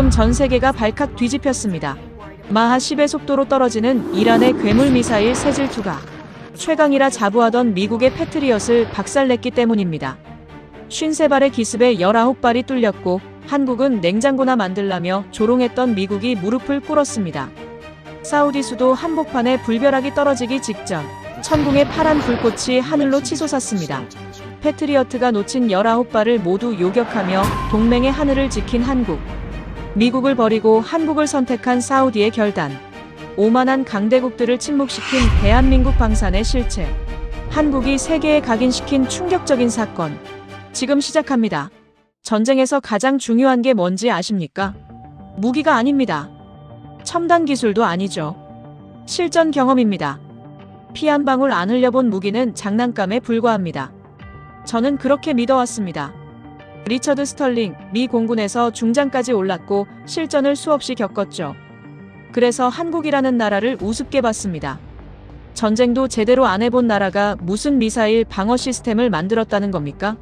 지금 전 세계가 발칵 뒤집혔습니다. 마하 10의 속도로 떨어지는 이란의 괴물 미사일 세질2가 최강이라 자부하던 미국의 패트리엇을 박살냈기 때문입니다. 53발의 기습에 19발이 뚫렸고 한국은 냉장고나 만들라며 조롱했던 미국이 무릎을 꿇었습니다. 사우디 수도 한복판에 불벼락이 떨어지기 직전 천궁의 파란 불꽃이 하늘로 치솟았습니다. 패트리어트가 놓친 19발을 모두 요격하며 동맹의 하늘을 지킨 한국. 미국을 버리고 한국을 선택한 사우디의 결단. 오만한 강대국들을 침묵시킨 대한민국 방산의 실체. 한국이 세계에 각인시킨 충격적인 사건. 지금 시작합니다. 전쟁에서 가장 중요한 게 뭔지 아십니까? 무기가 아닙니다. 첨단 기술도 아니죠. 실전 경험입니다. 피 한 방울 안 흘려본 무기는 장난감에 불과합니다. 저는 그렇게 믿어왔습니다. 리처드 스털링, 미 공군에서 중장까지 올랐고 실전을 수없이 겪었죠. 그래서 한국이라는 나라를 우습게 봤습니다. 전쟁도 제대로 안 해본 나라가 무슨 미사일 방어 시스템을 만들었다는 겁니까?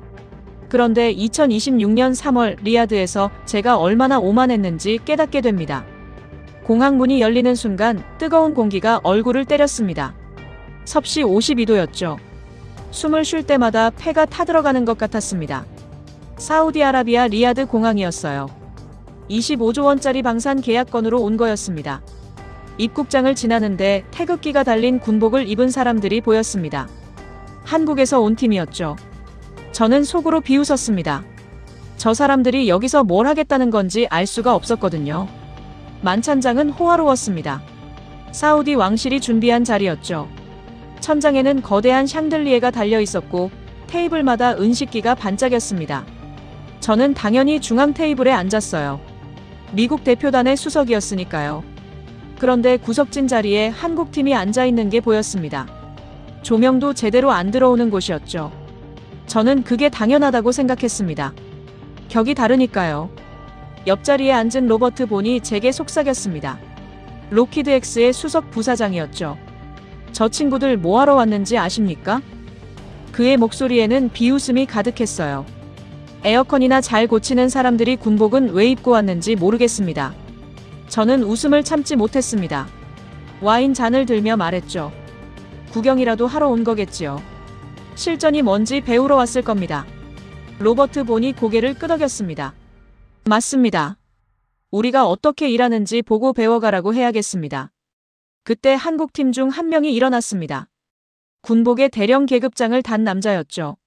그런데 2026년 3월 리야드에서 제가 얼마나 오만했는지 깨닫게 됩니다. 공항 문이 열리는 순간 뜨거운 공기가 얼굴을 때렸습니다. 섭씨 52도였죠. 숨을 쉴 때마다 폐가 타들어가는 것 같았습니다. 사우디아라비아 리야드 공항이었어요. 25조 원짜리 방산 계약건으로 온 거였습니다. 입국장을 지나는데 태극기가 달린 군복을 입은 사람들이 보였습니다. 한국에서 온 팀이었죠. 저는 속으로 비웃었습니다. 저 사람들이 여기서 뭘 하겠다는 건지 알 수가 없었거든요. 만찬장은 호화로웠습니다. 사우디 왕실이 준비한 자리였죠. 천장에는 거대한 샹들리에가 달려 있었고 테이블마다 은식기가 반짝였습니다. 저는 당연히 중앙 테이블에 앉았어요. 미국 대표단의 수석이었으니까요. 그런데 구석진 자리에 한국팀이 앉아있는 게 보였습니다. 조명도 제대로 안 들어오는 곳이었죠. 저는 그게 당연하다고 생각했습니다. 격이 다르니까요. 옆자리에 앉은 로버트 본이 제게 속삭였습니다. 로키드엑스의 수석 부사장이었죠. 저 친구들 뭐하러 왔는지 아십니까? 그의 목소리에는 비웃음이 가득했어요. 에어컨이나 잘 고치는 사람들이 군복은 왜 입고 왔는지 모르겠습니다. 저는 웃음을 참지 못했습니다. 와인 잔을 들며 말했죠. 구경이라도 하러 온 거겠지요. 실전이 뭔지 배우러 왔을 겁니다. 로버트 본이 고개를 끄덕였습니다. 맞습니다. 우리가 어떻게 일하는지 보고 배워가라고 해야겠습니다. 그때 한국팀 중 한 명이 일어났습니다. 군복에 대령 계급장을 단 남자였죠.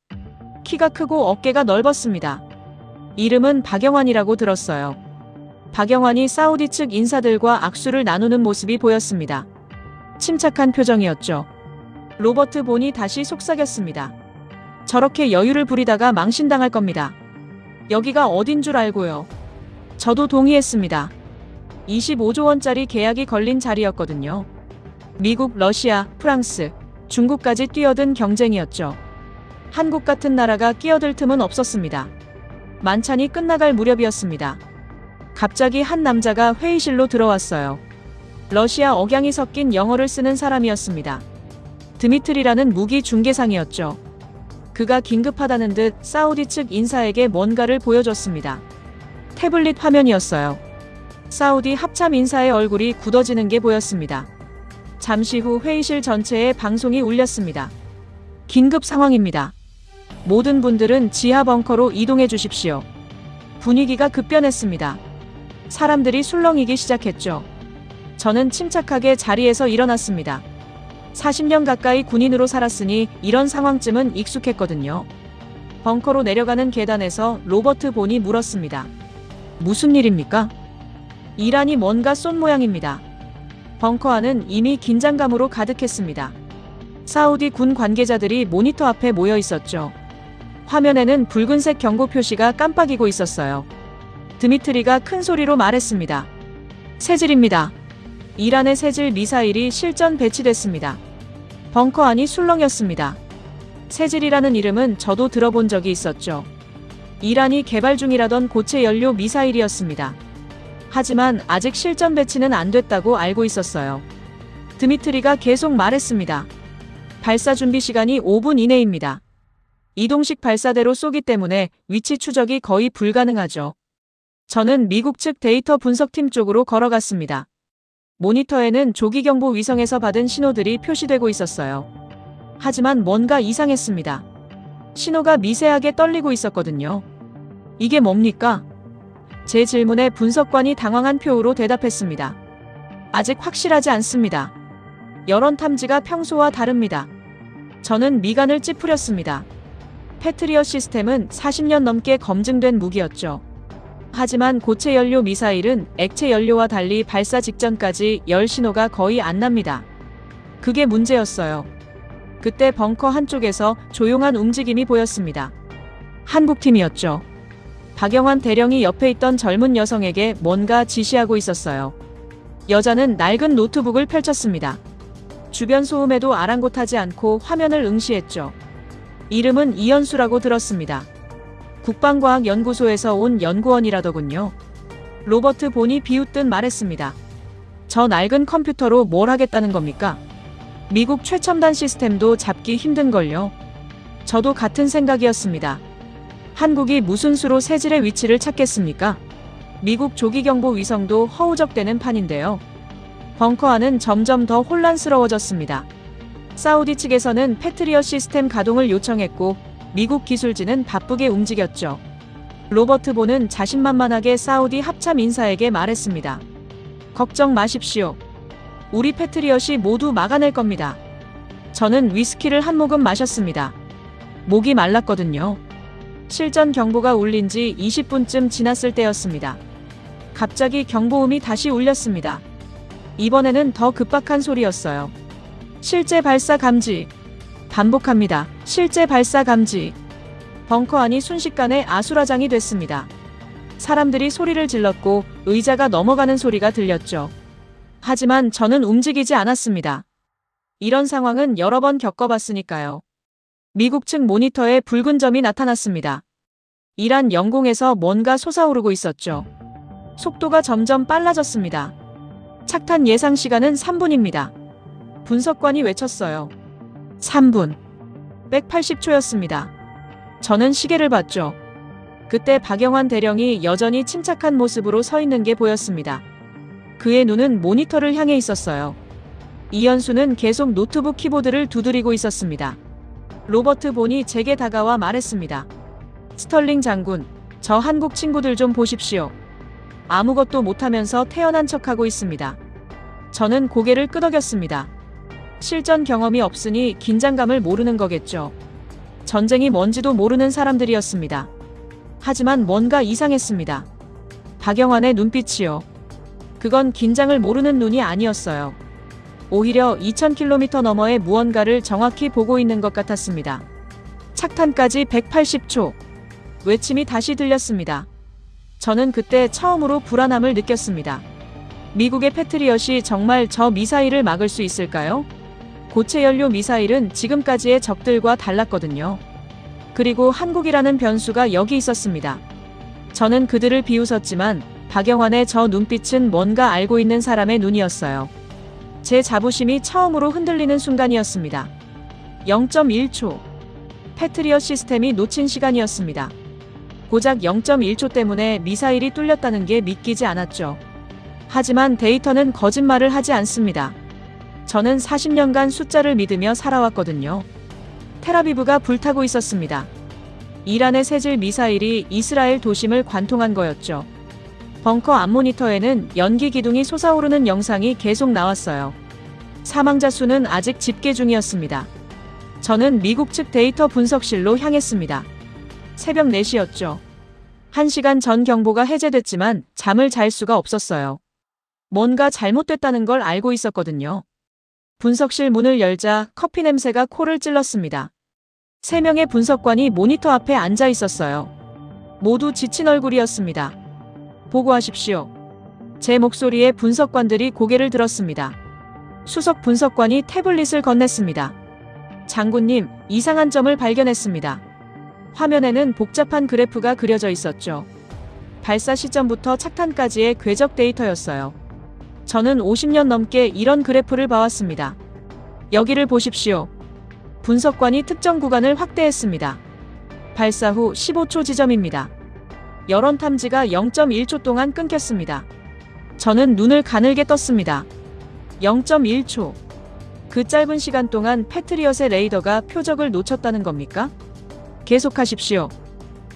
키가 크고 어깨가 넓었습니다. 이름은 박영환이라고 들었어요. 박영환이 사우디 측 인사들과 악수를 나누는 모습이 보였습니다. 침착한 표정이었죠. 로버트 본이 다시 속삭였습니다. 저렇게 여유를 부리다가 망신당할 겁니다. 여기가 어딘 줄 알고요. 저도 동의했습니다. 25조 원짜리 계약이 걸린 자리였거든요. 미국, 러시아, 프랑스, 중국까지 뛰어든 경쟁이었죠. 한국 같은 나라가 끼어들 틈은 없었습니다. 만찬이 끝나갈 무렵이었습니다. 갑자기 한 남자가 회의실로 들어왔어요. 러시아 억양이 섞인 영어를 쓰는 사람이었습니다. 드미트리라는 무기 중개상이었죠. 그가 긴급하다는 듯 사우디 측 인사에게 뭔가를 보여줬습니다. 태블릿 화면이었어요. 사우디 합참 인사의 얼굴이 굳어지는 게 보였습니다. 잠시 후 회의실 전체에 방송이 울렸습니다. 긴급 상황입니다. 모든 분들은 지하 벙커로 이동해 주십시오. 분위기가 급변했습니다. 사람들이 술렁이기 시작했죠. 저는 침착하게 자리에서 일어났습니다. 40년 가까이 군인으로 살았으니 이런 상황쯤은 익숙했거든요. 벙커로 내려가는 계단에서 로버트 본이 물었습니다. 무슨 일입니까? 이란이 뭔가 쏜 모양입니다. 벙커 안은 이미 긴장감으로 가득했습니다. 사우디 군 관계자들이 모니터 앞에 모여 있었죠. 화면에는 붉은색 경고 표시가 깜빡이고 있었어요. 드미트리가 큰 소리로 말했습니다. 세질입니다. 이란의 세질 미사일이 실전 배치됐습니다. 벙커 안이 술렁였습니다. 세질이라는 이름은 저도 들어본 적이 있었죠. 이란이 개발 중이라던 고체 연료 미사일이었습니다. 하지만 아직 실전 배치는 안 됐다고 알고 있었어요. 드미트리가 계속 말했습니다. 발사 준비 시간이 5분 이내입니다. 이동식 발사대로 쏘기 때문에 위치 추적이 거의 불가능하죠. 저는 미국 측 데이터 분석팀 쪽으로 걸어갔습니다. 모니터에는 조기경보 위성에서 받은 신호들이 표시되고 있었어요. 하지만 뭔가 이상했습니다. 신호가 미세하게 떨리고 있었거든요. 이게 뭡니까? 제 질문에 분석관이 당황한 표우로 대답했습니다. 아직 확실하지 않습니다. 여론 탐지가 평소와 다릅니다. 저는 미간을 찌푸렸습니다. 패트리엇 시스템은 40년 넘게 검증된 무기였죠. 하지만 고체 연료 미사일은 액체 연료와 달리 발사 직전까지 열 신호가 거의 안 납니다. 그게 문제였어요. 그때 벙커 한쪽에서 조용한 움직임이 보였습니다. 한국팀이었죠. 박영환 대령이 옆에 있던 젊은 여성에게 뭔가 지시하고 있었어요. 여자는 낡은 노트북을 펼쳤습니다. 주변 소음에도 아랑곳하지 않고 화면을 응시했죠. 이름은 이현수라고 들었습니다. 국방과학연구소에서 온 연구원이라더군요. 로버트 본이 비웃듯 말했습니다. 저 낡은 컴퓨터로 뭘 하겠다는 겁니까? 미국 최첨단 시스템도 잡기 힘든걸요. 저도 같은 생각이었습니다. 한국이 무슨 수로 새질의 위치를 찾겠습니까? 미국 조기경보 위성도 허우적대는 판인데요. 벙커 안은 점점 더 혼란스러워졌습니다. 사우디 측에서는 패트리엇 시스템 가동을 요청했고 미국 기술진은 바쁘게 움직였죠. 로버트 본은 자신만만하게 사우디 합참 인사에게 말했습니다. 걱정 마십시오. 우리 패트리엇이 모두 막아낼 겁니다. 저는 위스키를 한 모금 마셨습니다. 목이 말랐거든요. 실전 경보가 울린 지 20분쯤 지났을 때였습니다. 갑자기 경보음이 다시 울렸습니다. 이번에는 더 급박한 소리였어요. 실제 발사 감지. 반복합니다. 실제 발사 감지. 벙커 안이 순식간에 아수라장이 됐습니다. 사람들이 소리를 질렀고 의자가 넘어가는 소리가 들렸죠. 하지만 저는 움직이지 않았습니다. 이런 상황은 여러 번 겪어봤으니까요. 미국 측 모니터에 붉은 점이 나타났습니다. 이란 영공에서 뭔가 솟아오르고 있었죠. 속도가 점점 빨라졌습니다. 착탄 예상 시간은 3분입니다. 분석관이 외쳤어요. 3분. 180초였습니다. 저는 시계를 봤죠. 그때 박영환 대령이 여전히 침착한 모습으로 서 있는 게 보였습니다. 그의 눈은 모니터를 향해 있었어요. 이현수는 계속 노트북 키보드를 두드리고 있었습니다. 로버트 본이 제게 다가와 말했습니다. 스털링 장군, 저 한국 친구들 좀 보십시오. 아무것도 못하면서 태연한 척하고 있습니다. 저는 고개를 끄덕였습니다. 실전 경험이 없으니 긴장감을 모르는 거겠죠. 전쟁이 뭔지도 모르는 사람들이었습니다. 하지만 뭔가 이상했습니다. 박영환의 눈빛이요. 그건 긴장을 모르는 눈이 아니었어요. 오히려 2000km 너머의 무언가를 정확히 보고 있는 것 같았습니다. 착탄까지 180초. 외침이 다시 들렸습니다. 저는 그때 처음으로 불안함을 느꼈습니다. 미국의 패트리엇이 정말 저 미사일을 막을 수 있을까요? 고체 연료 미사일은 지금까지의 적들과 달랐거든요. 그리고 한국이라는 변수가 여기 있었습니다. 저는 그들을 비웃었지만 박영환의 저 눈빛은 뭔가 알고 있는 사람의 눈이었어요. 제 자부심이 처음으로 흔들리는 순간이었습니다. 0.1초. 패트리엇 시스템이 놓친 시간이었습니다. 고작 0.1초 때문에 미사일이 뚫렸다는 게 믿기지 않았죠. 하지만 데이터는 거짓말을 하지 않습니다. 저는 40년간 숫자를 믿으며 살아왔거든요. 텔아비브가 불타고 있었습니다. 이란의 새질 미사일이 이스라엘 도심을 관통한 거였죠. 벙커 앞 모니터에는 연기 기둥이 솟아오르는 영상이 계속 나왔어요. 사망자 수는 아직 집계 중이었습니다. 저는 미국 측 데이터 분석실로 향했습니다. 새벽 4시였죠. 1시간 전 경보가 해제됐지만 잠을 잘 수가 없었어요. 뭔가 잘못됐다는 걸 알고 있었거든요. 분석실 문을 열자 커피 냄새가 코를 찔렀습니다. 3명의 분석관이 모니터 앞에 앉아 있었어요. 모두 지친 얼굴이었습니다. 보고하십시오. 제 목소리에 분석관들이 고개를 들었습니다. 수석 분석관이 태블릿을 건넸습니다. 장군님, 이상한 점을 발견했습니다. 화면에는 복잡한 그래프가 그려져 있었죠. 발사 시점부터 착탄까지의 궤적 데이터였어요. 저는 50년 넘게 이런 그래프를 봐왔습니다. 여기를 보십시오. 분석관이 특정 구간을 확대했습니다. 발사 후 15초 지점입니다. 여론 탐지가 0.1초 동안 끊겼습니다. 저는 눈을 가늘게 떴습니다. 0.1초. 그 짧은 시간 동안 패트리엇의 레이더가 표적을 놓쳤다는 겁니까? 계속하십시오.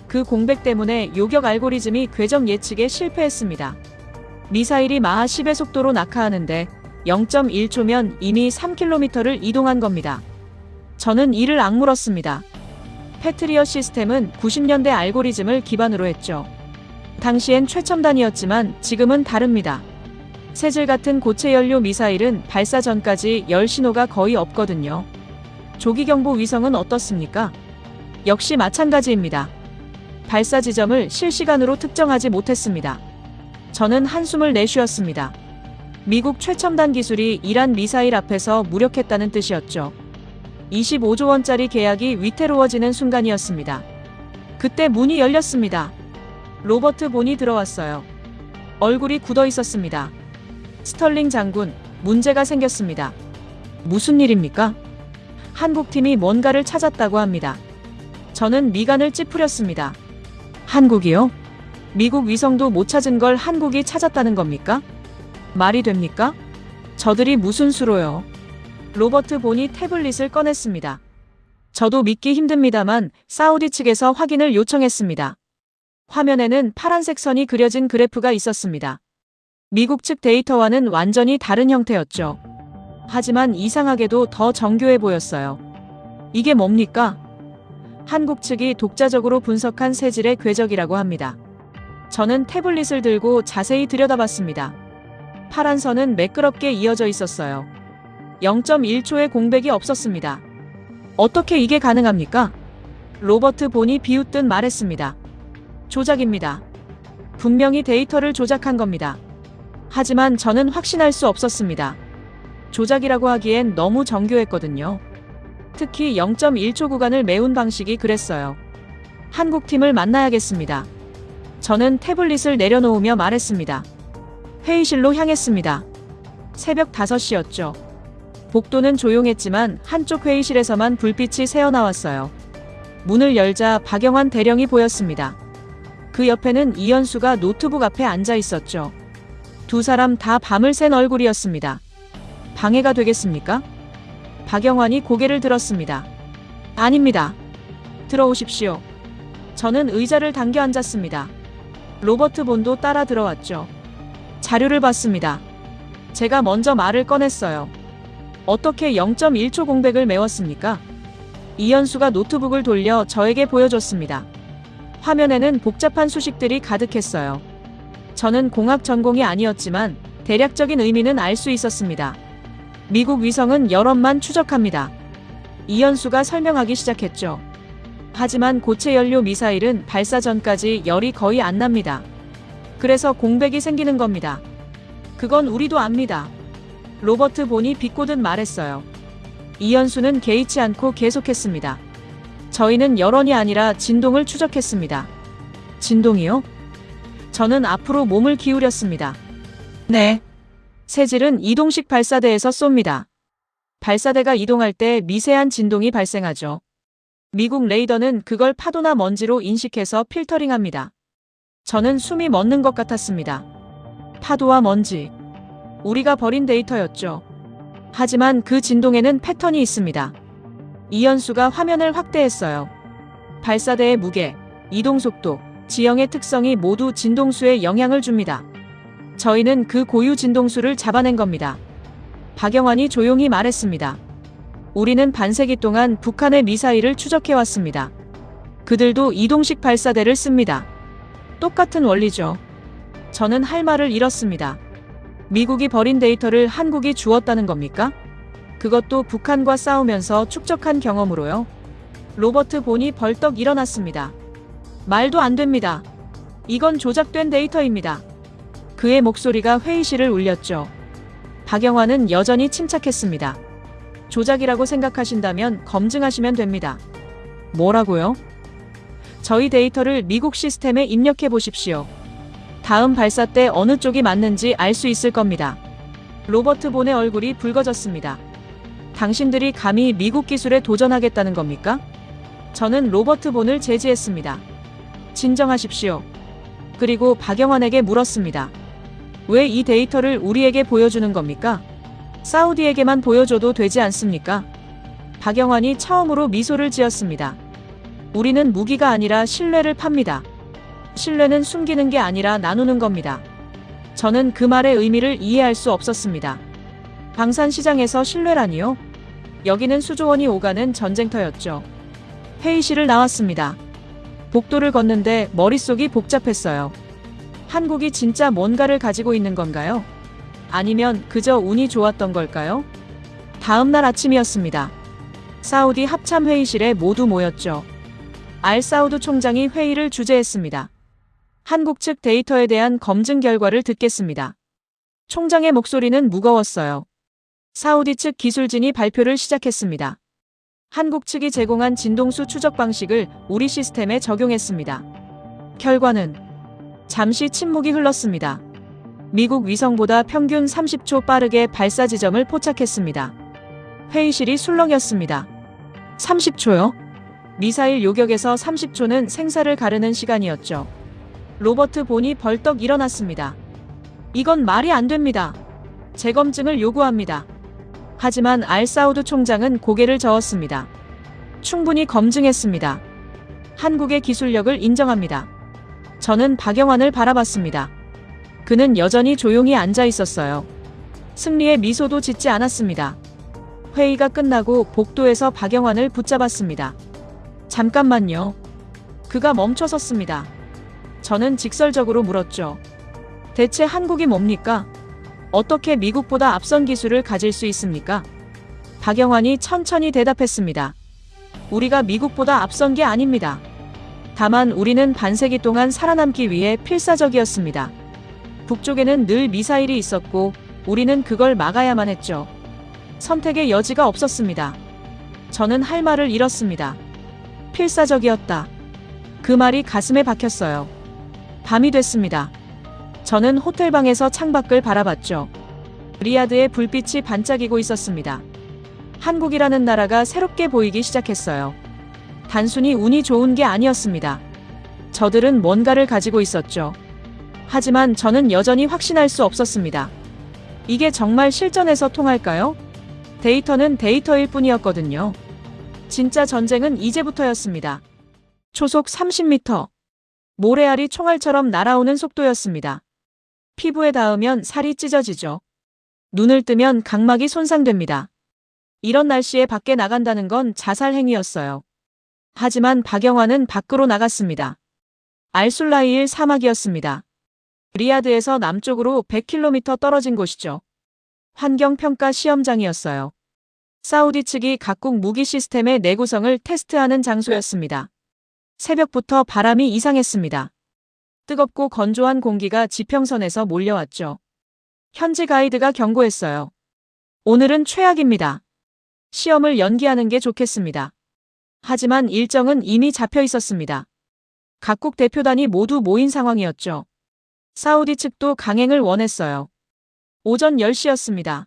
그 공백 때문에 요격 알고리즘이 궤적 예측에 실패했습니다. 미사일이 마하 10의 속도로 낙하하는데 0.1초면 이미 3km를 이동한 겁니다. 저는 이를 악물었습니다. 패트리엇 시스템은 90년대 알고리즘을 기반으로 했죠. 당시엔 최첨단이었지만 지금은 다릅니다. 새질 같은 고체 연료 미사일은 발사 전까지 열 신호가 거의 없거든요. 조기경보 위성은 어떻습니까? 역시 마찬가지입니다. 발사 지점을 실시간으로 특정하지 못했습니다. 저는 한숨을 내쉬었습니다. 미국 최첨단 기술이 이란 미사일 앞에서 무력했다는 뜻이었죠. 25조 원짜리 계약이 위태로워지는 순간이었습니다. 그때 문이 열렸습니다. 로버트 본이 들어왔어요. 얼굴이 굳어 있었습니다. 스털링 장군, 문제가 생겼습니다. 무슨 일입니까? 한국팀이 뭔가를 찾았다고 합니다. 저는 미간을 찌푸렸습니다. 한국이요? 미국 위성도 못 찾은 걸 한국이 찾았다는 겁니까? 말이 됩니까? 저들이 무슨 수로요? 로버트 본이 태블릿을 꺼냈습니다. 저도 믿기 힘듭니다만 사우디 측에서 확인을 요청했습니다. 화면에는 파란색 선이 그려진 그래프가 있었습니다. 미국 측 데이터와는 완전히 다른 형태였죠. 하지만 이상하게도 더 정교해 보였어요. 이게 뭡니까? 한국 측이 독자적으로 분석한 새질의 궤적이라고 합니다. 저는 태블릿을 들고 자세히 들여다봤습니다. 파란 선은 매끄럽게 이어져 있었어요. 0.1초의 공백이 없었습니다. 어떻게 이게 가능합니까? 로버트 본이 비웃듯 말했습니다. 조작입니다. 분명히 데이터를 조작한 겁니다. 하지만 저는 확신할 수 없었습니다. 조작이라고 하기엔 너무 정교했거든요. 특히 0.1초 구간을 메운 방식이 그랬어요. 한국팀을 만나야겠습니다. 저는 태블릿을 내려놓으며 말했습니다. 회의실로 향했습니다. 새벽 5시였죠. 복도는 조용했지만 한쪽 회의실에서만 불빛이 새어나왔어요. 문을 열자 박영환 대령이 보였습니다. 그 옆에는 이현수가 노트북 앞에 앉아 있었죠. 두 사람 다 밤을 샌 얼굴이었습니다. 방해가 되겠습니까? 박영환이 고개를 들었습니다. 아닙니다. 들어오십시오. 저는 의자를 당겨 앉았습니다. 로버트 본도 따라 들어왔죠. 자료를 봤습니다. 제가 먼저 말을 꺼냈어요. 어떻게 0.1초 공백을 메웠습니까? 이현수가 노트북을 돌려 저에게 보여줬습니다. 화면에는 복잡한 수식들이 가득했어요. 저는 공학 전공이 아니었지만 대략적인 의미는 알 수 있었습니다. 미국 위성은 여론만 추적합니다. 이현수가 설명하기 시작했죠. 하지만 고체 연료 미사일은 발사 전까지 열이 거의 안 납니다. 그래서 공백이 생기는 겁니다. 그건 우리도 압니다. 로버트 본이 비꼬듯 말했어요. 이현수는 개의치 않고 계속했습니다. 저희는 여론이 아니라 진동을 추적했습니다. 진동이요? 저는 앞으로 몸을 기울였습니다. 네. 새질은 이동식 발사대에서 쏩니다. 발사대가 이동할 때 미세한 진동이 발생하죠. 미국 레이더는 그걸 파도나 먼지로 인식해서 필터링합니다. 저는 숨이 멎는 것 같았습니다. 파도와 먼지. 우리가 버린 데이터였죠. 하지만 그 진동에는 패턴이 있습니다. 이현수가 화면을 확대했어요. 발사대의 무게, 이동 속도, 지형의 특성이 모두 진동수에 영향을 줍니다. 저희는 그 고유 진동수를 잡아낸 겁니다. 박영환이 조용히 말했습니다. 우리는 반세기 동안 북한의 미사일을 추적해왔습니다. 그들도 이동식 발사대를 씁니다. 똑같은 원리죠. 저는 할 말을 잃었습니다. 미국이 버린 데이터를 한국이 주었다는 겁니까? 그것도 북한과 싸우면서 축적한 경험으로요. 로버트 본이 벌떡 일어났습니다. 말도 안 됩니다. 이건 조작된 데이터입니다. 그의 목소리가 회의실을 울렸죠. 박영환은 여전히 침착했습니다. 조작이라고 생각하신다면 검증하시면 됩니다. 뭐라고요? 저희 데이터를 미국 시스템에 입력해 보십시오. 다음 발사 때 어느 쪽이 맞는지 알 수 있을 겁니다. 로버트 본의 얼굴이 붉어졌습니다. 당신들이 감히 미국 기술에 도전하겠다는 겁니까? 저는 로버트 본을 제지했습니다. 진정하십시오. 그리고 박영환에게 물었습니다. 왜 이 데이터를 우리에게 보여주는 겁니까? 사우디에게만 보여줘도 되지 않습니까? 박영환이 처음으로 미소를 지었습니다. 우리는 무기가 아니라 신뢰를 팝니다. 신뢰는 숨기는 게 아니라 나누는 겁니다. 저는 그 말의 의미를 이해할 수 없었습니다. 방산시장에서 신뢰라니요? 여기는 수조원이 오가는 전쟁터였죠. 회의실을 나왔습니다. 복도를 걷는데 머릿속이 복잡했어요. 한국이 진짜 뭔가를 가지고 있는 건가요? 아니면 그저 운이 좋았던 걸까요? 다음 날 아침이었습니다. 사우디 합참회의실에 모두 모였죠. 알사우드 총장이 회의를 주재했습니다. 한국 측 데이터에 대한 검증 결과를 듣겠습니다. 총장의 목소리는 무거웠어요. 사우디 측 기술진이 발표를 시작했습니다. 한국 측이 제공한 진동수 추적 방식을 우리 시스템에 적용했습니다. 결과는 잠시 침묵이 흘렀습니다. 미국 위성보다 평균 30초 빠르게 발사 지점을 포착했습니다. 회의실이 술렁였습니다. 30초요? 미사일 요격에서 30초는 생사를 가르는 시간이었죠. 로버트 본이 벌떡 일어났습니다. 이건 말이 안 됩니다. 재검증을 요구합니다. 하지만 알사우드 총장은 고개를 저었습니다. 충분히 검증했습니다. 한국의 기술력을 인정합니다. 저는 박영환을 바라봤습니다. 그는 여전히 조용히 앉아 있었어요. 승리의 미소도 짓지 않았습니다. 회의가 끝나고 복도에서 박영환을 붙잡았습니다. 잠깐만요. 그가 멈춰섰습니다. 저는 직설적으로 물었죠. 대체 한국이 뭡니까? 어떻게 미국보다 앞선 기술을 가질 수 있습니까? 박영환이 천천히 대답했습니다. 우리가 미국보다 앞선 게 아닙니다. 다만 우리는 반세기 동안 살아남기 위해 필사적이었습니다. 북쪽에는 늘 미사일이 있었고 우리는 그걸 막아야만 했죠. 선택의 여지가 없었습니다. 저는 할 말을 잃었습니다. 필사적이었다. 그 말이 가슴에 박혔어요. 밤이 됐습니다. 저는 호텔방에서 창밖을 바라봤죠. 리야드의 불빛이 반짝이고 있었습니다. 한국이라는 나라가 새롭게 보이기 시작했어요. 단순히 운이 좋은 게 아니었습니다. 저들은 뭔가를 가지고 있었죠. 하지만 저는 여전히 확신할 수 없었습니다. 이게 정말 실전에서 통할까요? 데이터는 데이터일 뿐이었거든요. 진짜 전쟁은 이제부터였습니다. 초속 30m. 모래알이 총알처럼 날아오는 속도였습니다. 피부에 닿으면 살이 찢어지죠. 눈을 뜨면 각막이 손상됩니다. 이런 날씨에 밖에 나간다는 건 자살 행위였어요. 하지만 박영환은 밖으로 나갔습니다. 알술라이일 사막이었습니다. 리야드에서 남쪽으로 100km 떨어진 곳이죠. 환경평가 시험장이었어요. 사우디 측이 각국 무기 시스템의 내구성을 테스트하는 장소였습니다. 새벽부터 바람이 이상했습니다. 뜨겁고 건조한 공기가 지평선에서 몰려왔죠. 현지 가이드가 경고했어요. 오늘은 최악입니다. 시험을 연기하는 게 좋겠습니다. 하지만 일정은 이미 잡혀 있었습니다. 각국 대표단이 모두 모인 상황이었죠. 사우디 측도 강행을 원했어요. 오전 10시였습니다.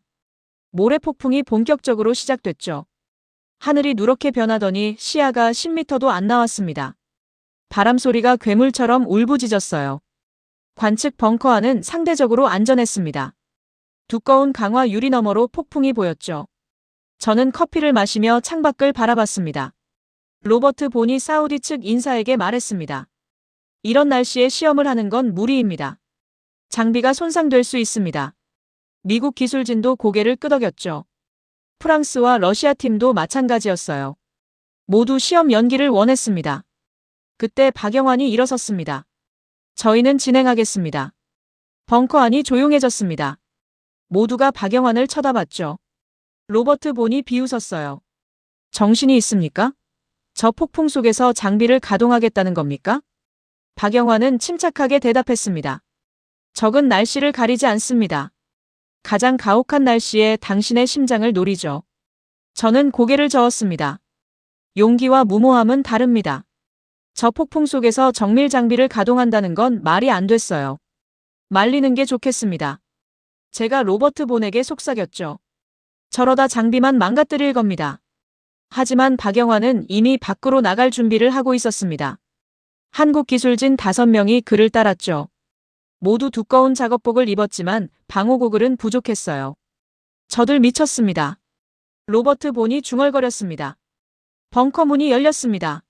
모래폭풍이 본격적으로 시작됐죠. 하늘이 누렇게 변하더니 시야가 10m도 안 나왔습니다. 바람 소리가 괴물처럼 울부짖었어요. 관측 벙커 안은 상대적으로 안전했습니다. 두꺼운 강화 유리 너머로 폭풍이 보였죠. 저는 커피를 마시며 창밖을 바라봤습니다. 로버트 본이 사우디 측 인사에게 말했습니다. 이런 날씨에 시험을 하는 건 무리입니다. 장비가 손상될 수 있습니다. 미국 기술진도 고개를 끄덕였죠. 프랑스와 러시아 팀도 마찬가지였어요. 모두 시험 연기를 원했습니다. 그때 박영환이 일어섰습니다. 저희는 진행하겠습니다. 벙커 안이 조용해졌습니다. 모두가 박영환을 쳐다봤죠. 로버트 본이 비웃었어요. 정신이 있습니까? 저 폭풍 속에서 장비를 가동하겠다는 겁니까? 박영환은 침착하게 대답했습니다. 적은 날씨를 가리지 않습니다. 가장 가혹한 날씨에 당신의 심장을 노리죠. 저는 고개를 저었습니다. 용기와 무모함은 다릅니다. 저 폭풍 속에서 정밀 장비를 가동한다는 건 말이 안 됐어요. 말리는 게 좋겠습니다. 제가 로버트 본에게 속삭였죠. 저러다 장비만 망가뜨릴 겁니다. 하지만 박영환은 이미 밖으로 나갈 준비를 하고 있었습니다. 한국 기술진 5명이 그를 따랐죠. 모두 두꺼운 작업복을 입었지만 방호고글은 부족했어요. 저들 미쳤습니다. 로버트 본이 중얼거렸습니다. 벙커 문이 열렸습니다.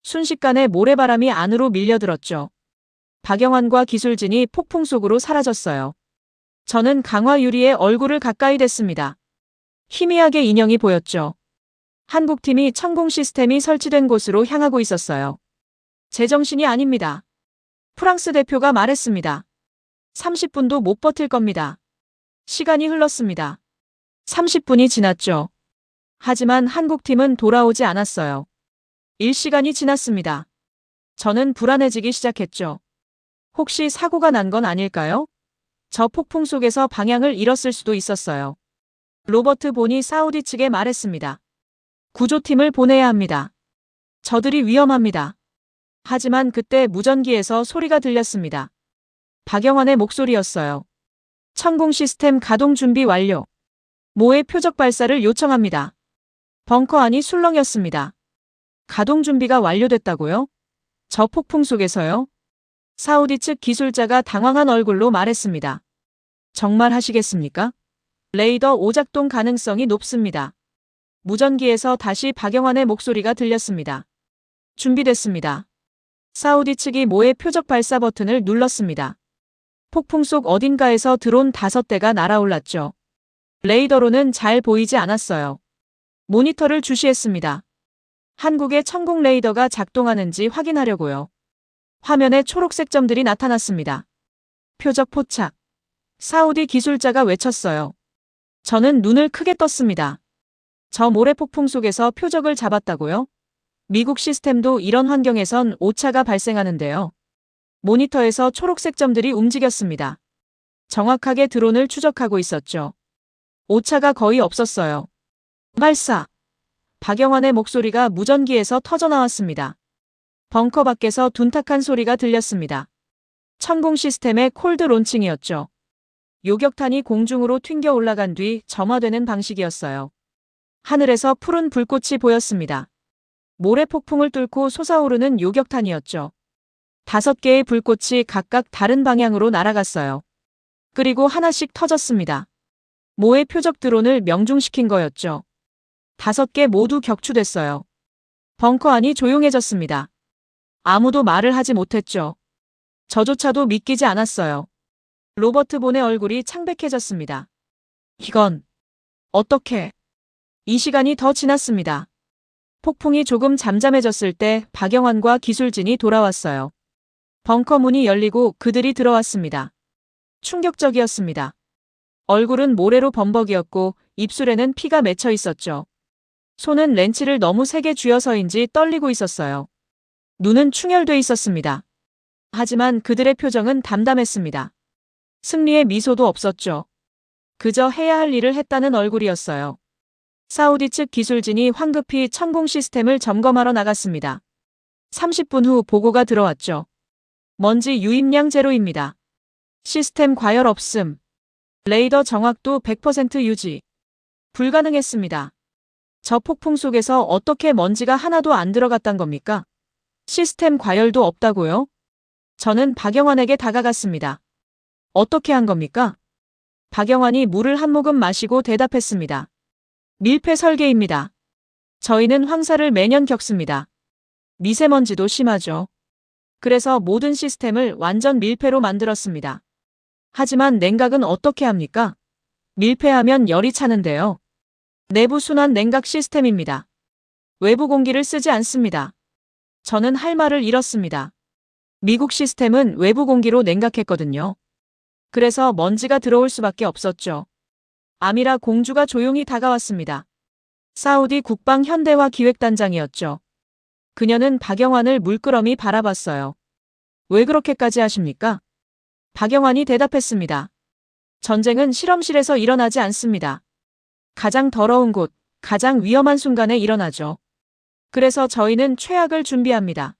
순식간에 모래바람이 안으로 밀려들었죠. 박영환과 기술진이 폭풍 속으로 사라졌어요. 저는 강화 유리에 얼굴을 가까이 댔습니다. 희미하게 인형이 보였죠. 한국팀이 천공 시스템이 설치된 곳으로 향하고 있었어요. 제정신이 아닙니다. 프랑스 대표가 말했습니다. 30분도 못 버틸 겁니다. 시간이 흘렀습니다. 30분이 지났죠. 하지만 한국팀은 돌아오지 않았어요. 1시간이 지났습니다. 저는 불안해지기 시작했죠. 혹시 사고가 난 건 아닐까요? 저 폭풍 속에서 방향을 잃었을 수도 있었어요. 로버트 본이 사우디 측에 말했습니다. 구조팀을 보내야 합니다. 저들이 위험합니다. 하지만 그때 무전기에서 소리가 들렸습니다. 박영환의 목소리였어요. 천공 시스템 가동 준비 완료. 모의 표적 발사를 요청합니다. 벙커 안이 술렁였습니다. 가동 준비가 완료됐다고요? 저 폭풍 속에서요? 사우디 측 기술자가 당황한 얼굴로 말했습니다. 정말 하시겠습니까? 레이더 오작동 가능성이 높습니다. 무전기에서 다시 박영환의 목소리가 들렸습니다. 준비됐습니다. 사우디 측이 모의 표적 발사 버튼을 눌렀습니다. 폭풍 속 어딘가에서 드론 5대가 날아올랐죠. 레이더로는 잘 보이지 않았어요. 모니터를 주시했습니다. 한국의 천공 레이더가 작동하는지 확인하려고요. 화면에 초록색 점들이 나타났습니다. 표적 포착. 사우디 기술자가 외쳤어요. 저는 눈을 크게 떴습니다. 저 모래 폭풍 속에서 표적을 잡았다고요? 미국 시스템도 이런 환경에선 오차가 발생하는데요. 모니터에서 초록색 점들이 움직였습니다. 정확하게 드론을 추적하고 있었죠. 오차가 거의 없었어요. 발사! 박영환의 목소리가 무전기에서 터져나왔습니다. 벙커 밖에서 둔탁한 소리가 들렸습니다. 천공 시스템의 콜드 론칭이었죠. 요격탄이 공중으로 튕겨 올라간 뒤 점화되는 방식이었어요. 하늘에서 푸른 불꽃이 보였습니다. 모래 폭풍을 뚫고 솟아오르는 요격탄이었죠. 5개의 불꽃이 각각 다른 방향으로 날아갔어요. 그리고 하나씩 터졌습니다. 모의 표적 드론을 명중시킨 거였죠. 5개 모두 격추됐어요. 벙커 안이 조용해졌습니다. 아무도 말을 하지 못했죠. 저조차도 믿기지 않았어요. 로버트 본의 얼굴이 창백해졌습니다. 이건 어떻게? 이 시간이 더 지났습니다. 폭풍이 조금 잠잠해졌을 때 박영환과 기술진이 돌아왔어요. 벙커 문이 열리고 그들이 들어왔습니다. 충격적이었습니다. 얼굴은 모래로 범벅이었고 입술에는 피가 맺혀 있었죠. 손은 렌치를 너무 세게 쥐어서인지 떨리고 있었어요. 눈은 충혈돼 있었습니다. 하지만 그들의 표정은 담담했습니다. 승리의 미소도 없었죠. 그저 해야 할 일을 했다는 얼굴이었어요. 사우디 측 기술진이 황급히 천공 시스템을 점검하러 나갔습니다. 30분 후 보고가 들어왔죠. 먼지 유입량 제로입니다. 시스템 과열 없음. 레이더 정확도 100% 유지. 불가능했습니다. 저 폭풍 속에서 어떻게 먼지가 하나도 안 들어갔단 겁니까? 시스템 과열도 없다고요? 저는 박영환에게 다가갔습니다. 어떻게 한 겁니까? 박영환이 물을 한 모금 마시고 대답했습니다. 밀폐 설계입니다. 저희는 황사를 매년 겪습니다. 미세먼지도 심하죠. 그래서 모든 시스템을 완전 밀폐로 만들었습니다. 하지만 냉각은 어떻게 합니까? 밀폐하면 열이 차는데요. 내부 순환 냉각 시스템입니다. 외부 공기를 쓰지 않습니다. 저는 할 말을 잃었습니다. 미국 시스템은 외부 공기로 냉각했거든요. 그래서 먼지가 들어올 수밖에 없었죠. 아미라 공주가 조용히 다가왔습니다. 사우디 국방 현대화 기획단장이었죠. 그녀는 박영환을 물끄러미 바라봤어요. 왜 그렇게까지 하십니까? 박영환이 대답했습니다. 전쟁은 실험실에서 일어나지 않습니다. 가장 더러운 곳, 가장 위험한 순간에 일어나죠. 그래서 저희는 최악을 준비합니다.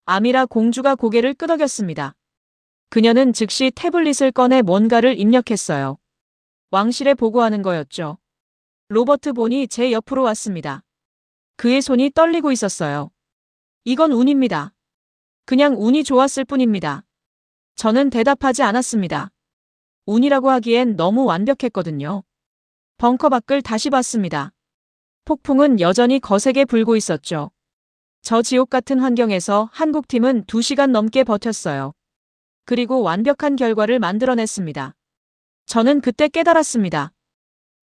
아미라 공주가 고개를 끄덕였습니다. 그녀는 즉시 태블릿을 꺼내 뭔가를 입력했어요. 왕실에 보고하는 거였죠. 로버트 본이 제 옆으로 왔습니다. 그의 손이 떨리고 있었어요. 이건 운입니다. 그냥 운이 좋았을 뿐입니다. 저는 대답하지 않았습니다. 운이라고 하기엔 너무 완벽했거든요. 벙커 밖을 다시 봤습니다. 폭풍은 여전히 거세게 불고 있었죠. 저 지옥 같은 환경에서 한국팀은 2시간 넘게 버텼어요. 그리고 완벽한 결과를 만들어냈습니다. 저는 그때 깨달았습니다.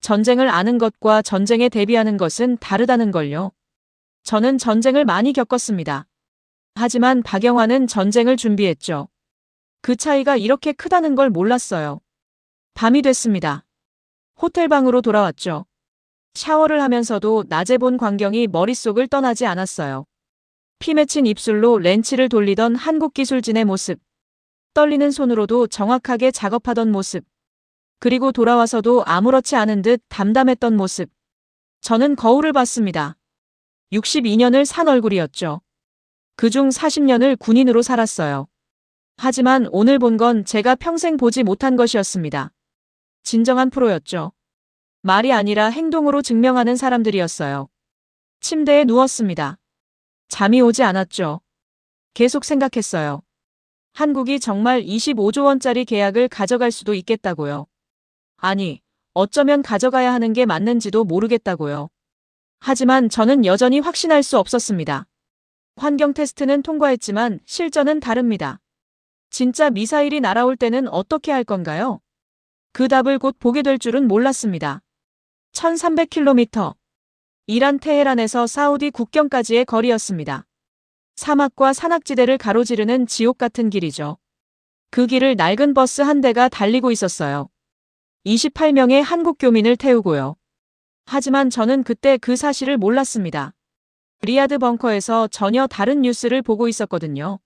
전쟁을 아는 것과 전쟁에 대비하는 것은 다르다는 걸요. 저는 전쟁을 많이 겪었습니다. 하지만 박영환은 전쟁을 준비했죠. 그 차이가 이렇게 크다는 걸 몰랐어요. 밤이 됐습니다. 호텔방으로 돌아왔죠. 샤워를 하면서도 낮에 본 광경이 머릿속을 떠나지 않았어요. 피 맺힌 입술로 렌치를 돌리던 한국 기술진의 모습. 떨리는 손으로도 정확하게 작업하던 모습. 그리고 돌아와서도 아무렇지 않은 듯 담담했던 모습. 저는 거울을 봤습니다. 62년을 산 얼굴이었죠. 그중 40년을 군인으로 살았어요. 하지만 오늘 본 건 제가 평생 보지 못한 것이었습니다. 진정한 프로였죠. 말이 아니라 행동으로 증명하는 사람들이었어요. 침대에 누웠습니다. 잠이 오지 않았죠. 계속 생각했어요. 한국이 정말 25조 원짜리 계약을 가져갈 수도 있겠다고요. 아니, 어쩌면 가져가야 하는 게 맞는지도 모르겠다고요. 하지만 저는 여전히 확신할 수 없었습니다. 환경 테스트는 통과했지만 실전은 다릅니다. 진짜 미사일이 날아올 때는 어떻게 할 건가요? 그 답을 곧 보게 될 줄은 몰랐습니다. 1300km. 이란 테헤란에서 사우디 국경까지의 거리였습니다. 사막과 산악지대를 가로지르는 지옥 같은 길이죠. 그 길을 낡은 버스 한 대가 달리고 있었어요. 28명의 한국 교민을 태우고요. 하지만 저는 그때 그 사실을 몰랐습니다. 리야드 벙커에서 전혀 다른 뉴스를 보고 있었거든요.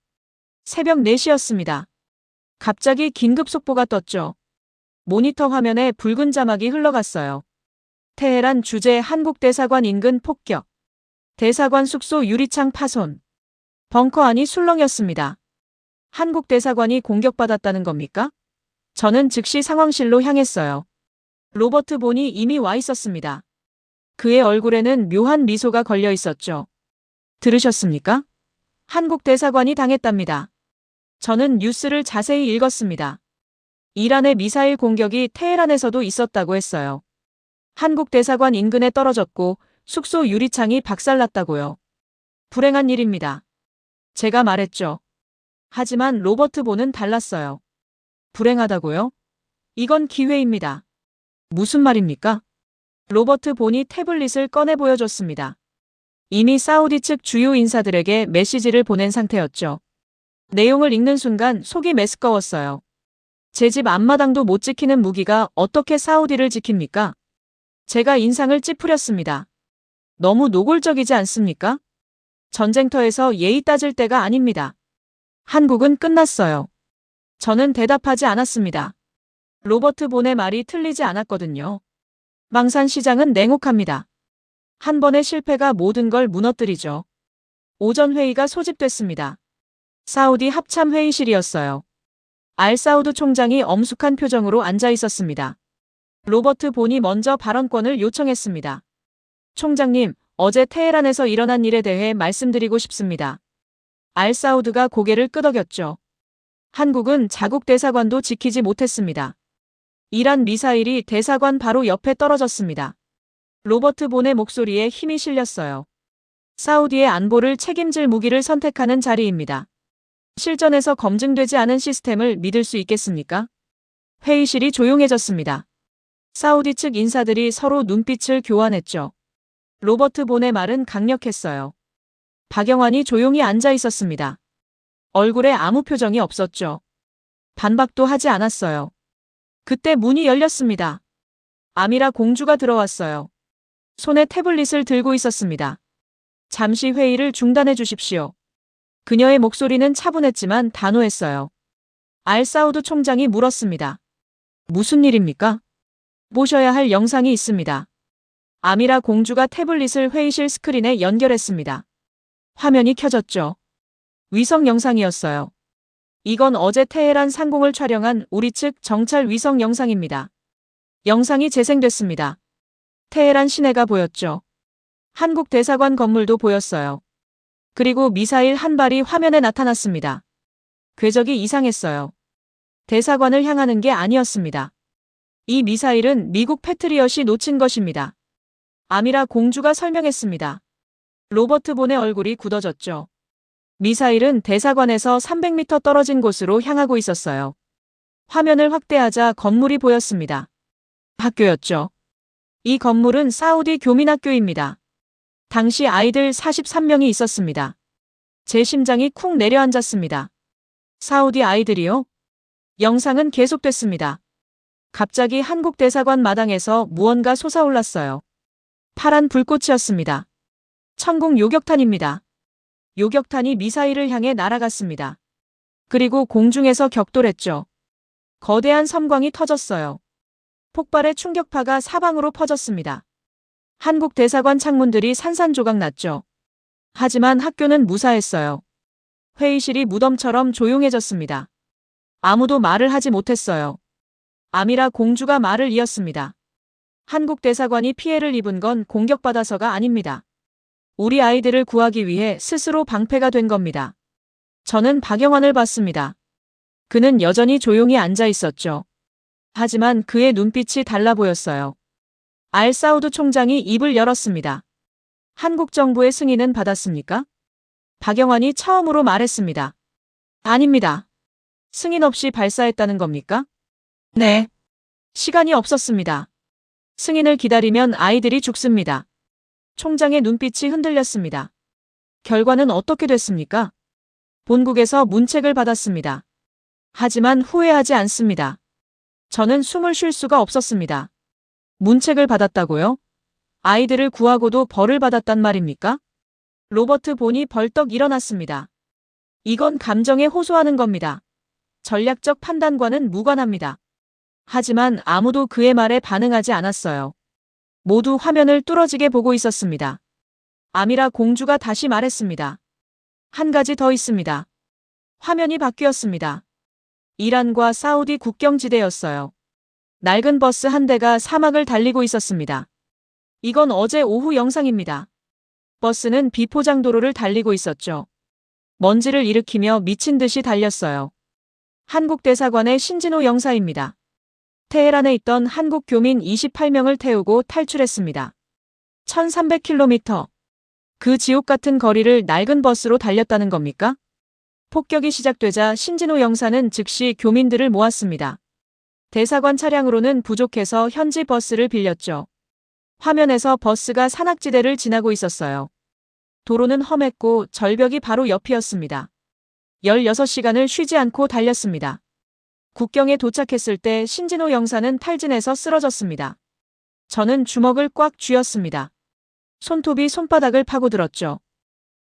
새벽 4시였습니다. 갑자기 긴급 속보가 떴죠. 모니터 화면에 붉은 자막이 흘러갔어요. 테헤란 주재 한국 대사관 인근 폭격. 대사관 숙소 유리창 파손. 벙커 안이 술렁였습니다. 한국 대사관이 공격받았다는 겁니까? 저는 즉시 상황실로 향했어요. 로버트 본이 이미 와 있었습니다. 그의 얼굴에는 묘한 미소가 걸려 있었죠. 들으셨습니까? 한국 대사관이 당했답니다. 저는 뉴스를 자세히 읽었습니다. 이란의 미사일 공격이 테헤란에서도 있었다고 했어요. 한국 대사관 인근에 떨어졌고 숙소 유리창이 박살났다고요. 불행한 일입니다. 제가 말했죠. 하지만 로버트 본은 달랐어요. 불행하다고요? 이건 기회입니다. 무슨 말입니까? 로버트 본이 태블릿을 꺼내 보여줬습니다. 이미 사우디 측 주요 인사들에게 메시지를 보낸 상태였죠. 내용을 읽는 순간 속이 메스꺼웠어요. 제 집 앞마당도 못 지키는 무기가 어떻게 사우디를 지킵니까? 제가 인상을 찌푸렸습니다. 너무 노골적이지 않습니까? 전쟁터에서 예의 따질 때가 아닙니다. 한국은 끝났어요. 저는 대답하지 않았습니다. 로버트 본의 말이 틀리지 않았거든요. 망산 시장은 냉혹합니다. 한 번의 실패가 모든 걸 무너뜨리죠. 오전 회의가 소집됐습니다. 사우디 합참 회의실이었어요. 알사우드 총장이 엄숙한 표정으로 앉아 있었습니다. 로버트 본이 먼저 발언권을 요청했습니다. 총장님, 어제 테헤란에서 일어난 일에 대해 말씀드리고 싶습니다. 알사우드가 고개를 끄덕였죠. 한국은 자국 대사관도 지키지 못했습니다. 이란 미사일이 대사관 바로 옆에 떨어졌습니다. 로버트 본의 목소리에 힘이 실렸어요. 사우디의 안보를 책임질 무기를 선택하는 자리입니다. 실전에서 검증되지 않은 시스템을 믿을 수 있겠습니까? 회의실이 조용해졌습니다. 사우디 측 인사들이 서로 눈빛을 교환했죠. 로버트 본의 말은 강력했어요. 박영환이 조용히 앉아 있었습니다. 얼굴에 아무 표정이 없었죠. 반박도 하지 않았어요. 그때 문이 열렸습니다. 아미라 공주가 들어왔어요. 손에 태블릿을 들고 있었습니다. 잠시 회의를 중단해 주십시오. 그녀의 목소리는 차분했지만 단호했어요. 알사우드 총장이 물었습니다. 무슨 일입니까? 보셔야 할 영상이 있습니다. 아미라 공주가 태블릿을 회의실 스크린에 연결했습니다. 화면이 켜졌죠. 위성 영상이었어요. 이건 어제 테헤란 상공을 촬영한 우리 측 정찰 위성 영상입니다. 영상이 재생됐습니다. 테헤란 시내가 보였죠. 한국 대사관 건물도 보였어요. 그리고 미사일 한 발이 화면에 나타났습니다. 궤적이 이상했어요. 대사관을 향하는 게 아니었습니다. 이 미사일은 미국 패트리엇이 놓친 것입니다. 아미라 공주가 설명했습니다. 로버트 본의 얼굴이 굳어졌죠. 미사일은 대사관에서 300m 떨어진 곳으로 향하고 있었어요. 화면을 확대하자 건물이 보였습니다. 학교였죠. 이 건물은 사우디 교민학교입니다. 당시 아이들 43명이 있었습니다. 제 심장이 쿵 내려앉았습니다. 사우디 아이들이요? 영상은 계속됐습니다. 갑자기 한국 대사관 마당에서 무언가 솟아올랐어요. 파란 불꽃이었습니다. 천국 요격탄입니다. 요격탄이 미사일을 향해 날아갔습니다. 그리고 공중에서 격돌했죠. 거대한 섬광이 터졌어요. 폭발의 충격파가 사방으로 퍼졌습니다. 한국 대사관 창문들이 산산조각 났죠. 하지만 학교는 무사했어요. 회의실이 무덤처럼 조용해졌습니다. 아무도 말을 하지 못했어요. 아미라 공주가 말을 이었습니다. 한국 대사관이 피해를 입은 건 공격받아서가 아닙니다. 우리 아이들을 구하기 위해 스스로 방패가 된 겁니다. 저는 박영환을 봤습니다. 그는 여전히 조용히 앉아 있었죠. 하지만 그의 눈빛이 달라 보였어요. 알 사우드 총장이 입을 열었습니다. 한국 정부의 승인은 받았습니까? 박영환이 처음으로 말했습니다. 아닙니다. 승인 없이 발사했다는 겁니까? 네. 시간이 없었습니다. 승인을 기다리면 아이들이 죽습니다. 총장의 눈빛이 흔들렸습니다. 결과는 어떻게 됐습니까? 본국에서 문책을 받았습니다. 하지만 후회하지 않습니다. 저는 숨을 쉴 수가 없었습니다. 문책을 받았다고요? 아이들을 구하고도 벌을 받았단 말입니까? 로버트 본이 벌떡 일어났습니다. 이건 감정에 호소하는 겁니다. 전략적 판단과는 무관합니다. 하지만 아무도 그의 말에 반응하지 않았어요. 모두 화면을 뚫어지게 보고 있었습니다. 아미라 공주가 다시 말했습니다. 한 가지 더 있습니다. 화면이 바뀌었습니다. 이란과 사우디 국경지대였어요. 낡은 버스 한 대가 사막을 달리고 있었습니다. 이건 어제 오후 영상입니다. 버스는 비포장도로를 달리고 있었죠. 먼지를 일으키며 미친 듯이 달렸어요. 한국 대사관의 신진호 영사입니다. 테헤란에 있던 한국 교민 28명을 태우고 탈출했습니다. 1300km. 그 지옥 같은 거리를 낡은 버스로 달렸다는 겁니까? 폭격이 시작되자 신진호 영사는 즉시 교민들을 모았습니다. 대사관 차량으로는 부족해서 현지 버스를 빌렸죠. 화면에서 버스가 산악지대를 지나고 있었어요. 도로는 험했고 절벽이 바로 옆이었습니다. 16시간을 쉬지 않고 달렸습니다. 국경에 도착했을 때 신진호 영사는 탈진해서 쓰러졌습니다. 저는 주먹을 꽉 쥐었습니다. 손톱이 손바닥을 파고들었죠.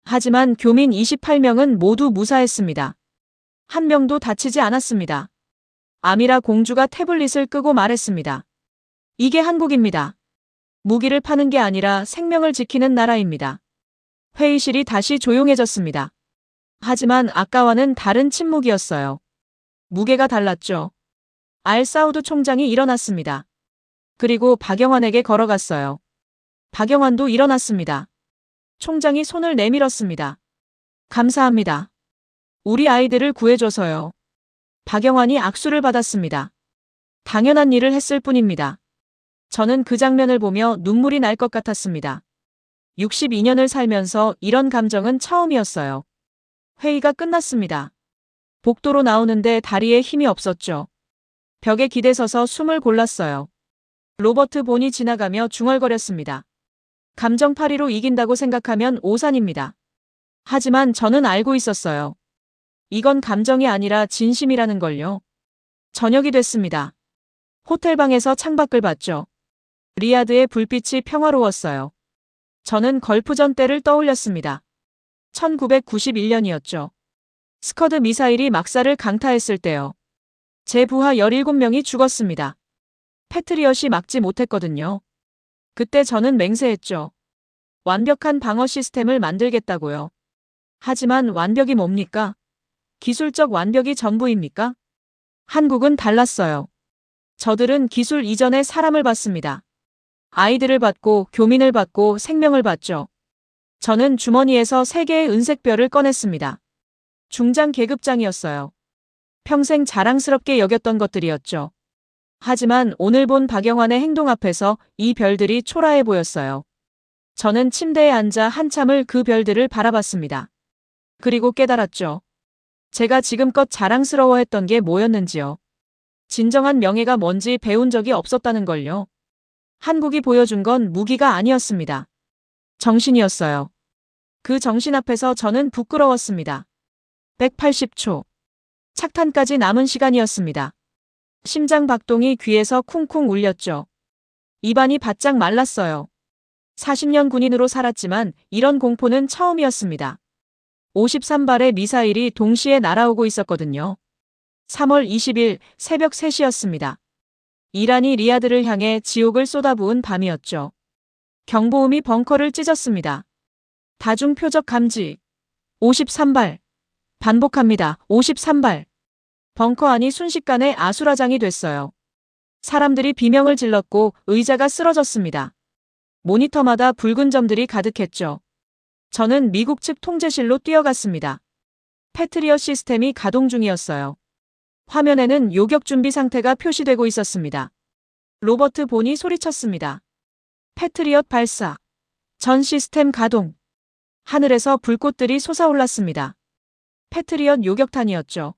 하지만 교민 28명은 모두 무사했습니다. 한 명도 다치지 않았습니다. 아미라 공주가 태블릿을 끄고 말했습니다. 이게 한국입니다. 무기를 파는 게 아니라 생명을 지키는 나라입니다. 회의실이 다시 조용해졌습니다. 하지만 아까와는 다른 침묵이었어요. 무게가 달랐죠. 알 사우드 총장이 일어났습니다. 그리고 박영환에게 걸어갔어요. 박영환도 일어났습니다. 총장이 손을 내밀었습니다. 감사합니다. 우리 아이들을 구해줘서요. 박영환이 악수를 받았습니다. 당연한 일을 했을 뿐입니다. 저는 그 장면을 보며 눈물이 날 것 같았습니다. 62년을 살면서 이런 감정은 처음이었어요. 회의가 끝났습니다. 복도로 나오는데 다리에 힘이 없었죠. 벽에 기대서서 숨을 골랐어요. 로버트 본이 지나가며 중얼거렸습니다. 감정파리로 이긴다고 생각하면 오산입니다. 하지만 저는 알고 있었어요. 이건 감정이 아니라 진심이라는 걸요. 저녁이 됐습니다. 호텔방에서 창밖을 봤죠. 리야드의 불빛이 평화로웠어요. 저는 걸프전 때를 떠올렸습니다. 1991년이었죠. 스커드 미사일이 막사를 강타했을 때요. 제 부하 17명이 죽었습니다. 패트리엇이 막지 못했거든요. 그때 저는 맹세했죠. 완벽한 방어 시스템을 만들겠다고요. 하지만 완벽이 뭡니까? 기술적 완벽이 전부입니까? 한국은 달랐어요. 저들은 기술 이전에 사람을 봤습니다. 아이들을 봤고 교민을 봤고 생명을 봤죠. 저는 주머니에서 3개의 은색별을 꺼냈습니다. 중장 계급장이었어요. 평생 자랑스럽게 여겼던 것들이었죠. 하지만 오늘 본 박영환의 행동 앞에서 이 별들이 초라해 보였어요. 저는 침대에 앉아 한참을 그 별들을 바라봤습니다. 그리고 깨달았죠. 제가 지금껏 자랑스러워했던 게 뭐였는지요. 진정한 명예가 뭔지 배운 적이 없었다는 걸요. 한국이 보여준 건 무기가 아니었습니다. 정신이었어요. 그 정신 앞에서 저는 부끄러웠습니다. 180초. 착탄까지 남은 시간이었습니다. 심장 박동이 귀에서 쿵쿵 울렸죠. 입안이 바짝 말랐어요. 40년 군인으로 살았지만 이런 공포는 처음이었습니다. 53발의 미사일이 동시에 날아오고 있었거든요. 3월 20일 새벽 3시였습니다. 이란이 리야드를 향해 지옥을 쏟아부은 밤이었죠. 경보음이 벙커를 찢었습니다. 다중 표적 감지. 53발. 반복합니다. 53발. 벙커 안이 순식간에 아수라장이 됐어요. 사람들이 비명을 질렀고 의자가 쓰러졌습니다. 모니터마다 붉은 점들이 가득했죠. 저는 미국 측 통제실로 뛰어갔습니다. 패트리엇 시스템이 가동 중이었어요. 화면에는 요격 준비 상태가 표시되고 있었습니다. 로버트 본이 소리쳤습니다. 패트리엇 발사. 전 시스템 가동. 하늘에서 불꽃들이 솟아올랐습니다. 패트리엇 요격탄이었죠.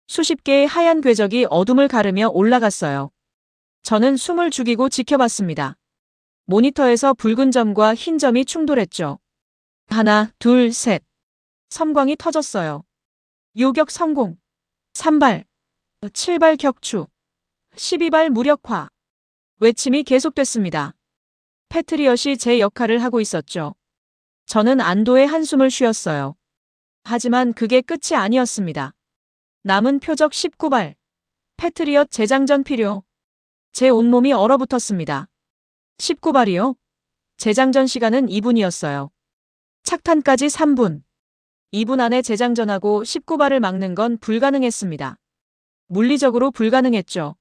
수십 개의 하얀 궤적이 어둠을 가르며 올라갔어요. 저는 숨을 죽이고 지켜봤습니다. 모니터에서 붉은 점과 흰 점이 충돌했죠. 하나, 둘, 셋. 섬광이 터졌어요. 요격 성공. 3발. 7발 격추. 12발 무력화. 외침이 계속됐습니다. 패트리엇이 제 역할을 하고 있었죠. 저는 안도의 한숨을 쉬었어요. 하지만 그게 끝이 아니었습니다. 남은 표적 19발. 패트리엇 재장전 필요. 제 온몸이 얼어붙었습니다. 19발이요? 재장전 시간은 2분이었어요. 착탄까지 3분. 2분 안에 재장전하고 19발을 막는 건 불가능했습니다. 물리적으로 불가능했죠.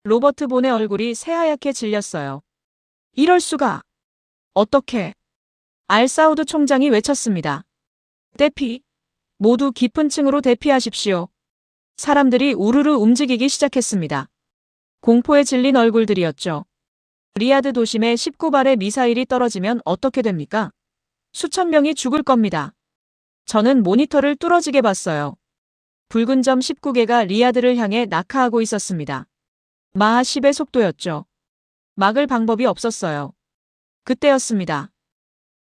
로버트 본의 얼굴이 새하얗게 질렸어요. 이럴 수가. 어떻게? 알사우드 총장이 외쳤습니다. 대피. 모두 깊은 층으로 대피하십시오. 사람들이 우르르 움직이기 시작했습니다. 공포에 질린 얼굴들이었죠. 리야드 도심에 19발의 미사일이 떨어지면 어떻게 됩니까? 수천 명이 죽을 겁니다. 저는 모니터를 뚫어지게 봤어요. 붉은 점 19개가 리야드를 향해 낙하하고 있었습니다. 마하 10의 속도였죠. 막을 방법이 없었어요. 그때였습니다.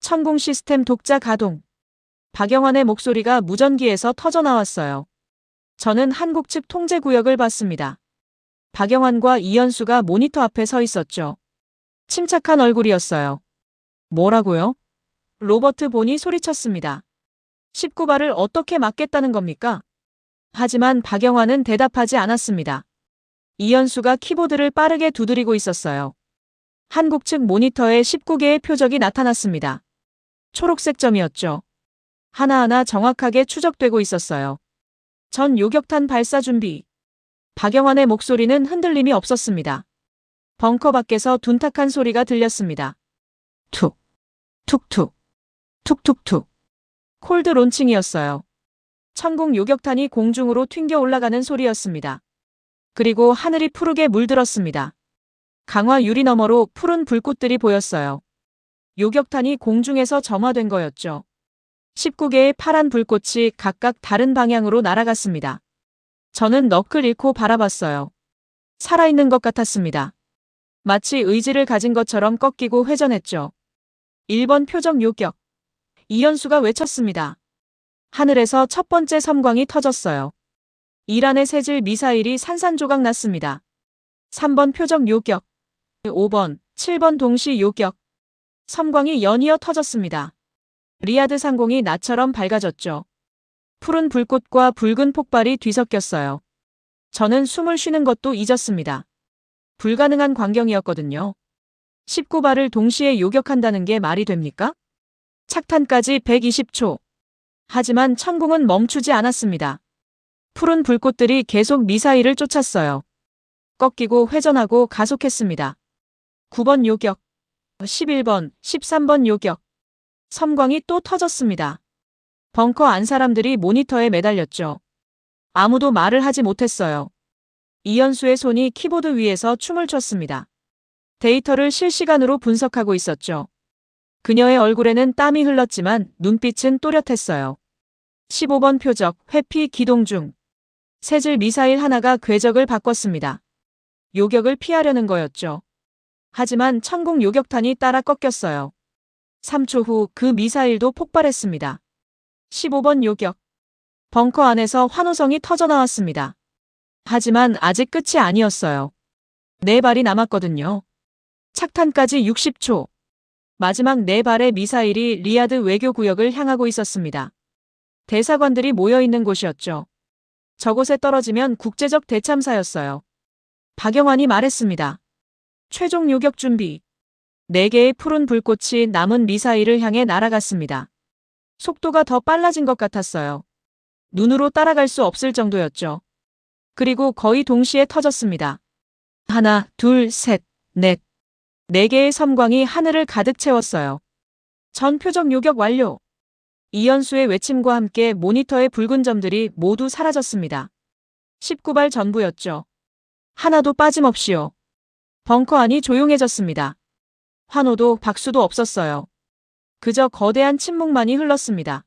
천공 시스템 독자 가동. 박영환의 목소리가 무전기에서 터져나왔어요. 저는 한국 측 통제 구역을 봤습니다. 박영환과 이현수가 모니터 앞에 서 있었죠. 침착한 얼굴이었어요. 뭐라고요? 로버트 본이 소리쳤습니다. 19발을 어떻게 막겠다는 겁니까? 하지만 박영환은 대답하지 않았습니다. 이현수가 키보드를 빠르게 두드리고 있었어요. 한국 측 모니터에 19개의 표적이 나타났습니다. 초록색 점이었죠. 하나하나 정확하게 추적되고 있었어요. 전 요격탄 발사 준비. 박영환의 목소리는 흔들림이 없었습니다. 벙커 밖에서 둔탁한 소리가 들렸습니다. 툭, 툭툭, 툭툭툭. 콜드 론칭이었어요. 천공 요격탄이 공중으로 튕겨 올라가는 소리였습니다. 그리고 하늘이 푸르게 물들었습니다. 강화 유리 너머로 푸른 불꽃들이 보였어요. 요격탄이 공중에서 점화된 거였죠. 19개의 파란 불꽃이 각각 다른 방향으로 날아갔습니다. 저는 넋을 잃고 바라봤어요. 살아있는 것 같았습니다. 마치 의지를 가진 것처럼 꺾이고 회전했죠. 1번 표적 요격. 이현수가 외쳤습니다. 하늘에서 첫 번째 섬광이 터졌어요. 이란의 새질 미사일이 산산조각 났습니다. 3번 표적 요격. 5번, 7번 동시 요격. 섬광이 연이어 터졌습니다. 리야드 상공이 나처럼 밝아졌죠. 푸른 불꽃과 붉은 폭발이 뒤섞였어요. 저는 숨을 쉬는 것도 잊었습니다. 불가능한 광경이었거든요. 19발을 동시에 요격한다는 게 말이 됩니까? 착탄까지 120초. 하지만 천공은 멈추지 않았습니다. 푸른 불꽃들이 계속 미사일을 쫓았어요. 꺾이고 회전하고 가속했습니다. 9번 요격, 11번, 13번 요격. 섬광이 또 터졌습니다. 벙커 안 사람들이 모니터에 매달렸죠. 아무도 말을 하지 못했어요. 이현수의 손이 키보드 위에서 춤을 췄습니다. 데이터를 실시간으로 분석하고 있었죠. 그녀의 얼굴에는 땀이 흘렀지만 눈빛은 또렷했어요. 15번 표적, 회피 기동 중. 세질 미사일 하나가 궤적을 바꿨습니다. 요격을 피하려는 거였죠. 하지만 천공 요격탄이 따라 꺾였어요. 3초 후 그 미사일도 폭발했습니다. 15번 요격. 벙커 안에서 환호성이 터져나왔습니다. 하지만 아직 끝이 아니었어요. 4발이 남았거든요. 착탄까지 60초. 마지막 4발의 미사일이 리야드 외교구역을 향하고 있었습니다. 대사관들이 모여있는 곳이었죠. 저곳에 떨어지면 국제적 대참사였어요. 박영환이 말했습니다. 최종 요격 준비. 4개의 푸른 불꽃이 남은 미사일을 향해 날아갔습니다. 속도가 더 빨라진 것 같았어요. 눈으로 따라갈 수 없을 정도였죠. 그리고 거의 동시에 터졌습니다. 하나, 둘, 셋, 넷. 4개의 섬광이 하늘을 가득 채웠어요. 전 표적 요격 완료. 이현수의 외침과 함께 모니터의 붉은 점들이 모두 사라졌습니다. 19발 전부였죠. 하나도 빠짐없이요. 벙커 안이 조용해졌습니다. 환호도 박수도 없었어요. 그저 거대한 침묵만이 흘렀습니다.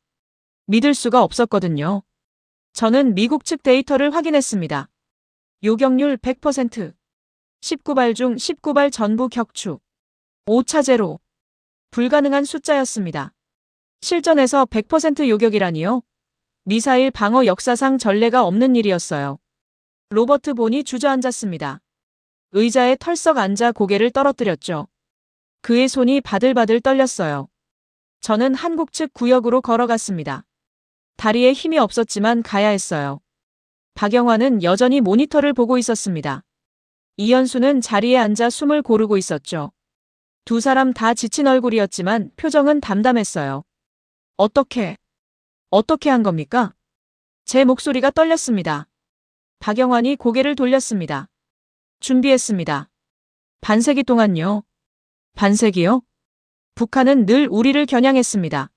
믿을 수가 없었거든요. 저는 미국 측 데이터를 확인했습니다. 요격률 100%. 19발 중 19발 전부 격추. 5차 제로. 불가능한 숫자였습니다. 실전에서 100% 요격이라니요? 미사일 방어 역사상 전례가 없는 일이었어요. 로버트 본이 주저앉았습니다. 의자에 털썩 앉아 고개를 떨어뜨렸죠. 그의 손이 바들바들 떨렸어요. 저는 한국 측 구역으로 걸어갔습니다. 다리에 힘이 없었지만 가야 했어요. 박영환은 여전히 모니터를 보고 있었습니다. 이현수는 자리에 앉아 숨을 고르고 있었죠. 두 사람 다 지친 얼굴이었지만 표정은 담담했어요. 어떻게 한 겁니까? 제 목소리가 떨렸습니다. 박영환이 고개를 돌렸습니다. 준비했습니다. 반세기 동안요. 반세기요? 북한은 늘 우리를 겨냥했습니다.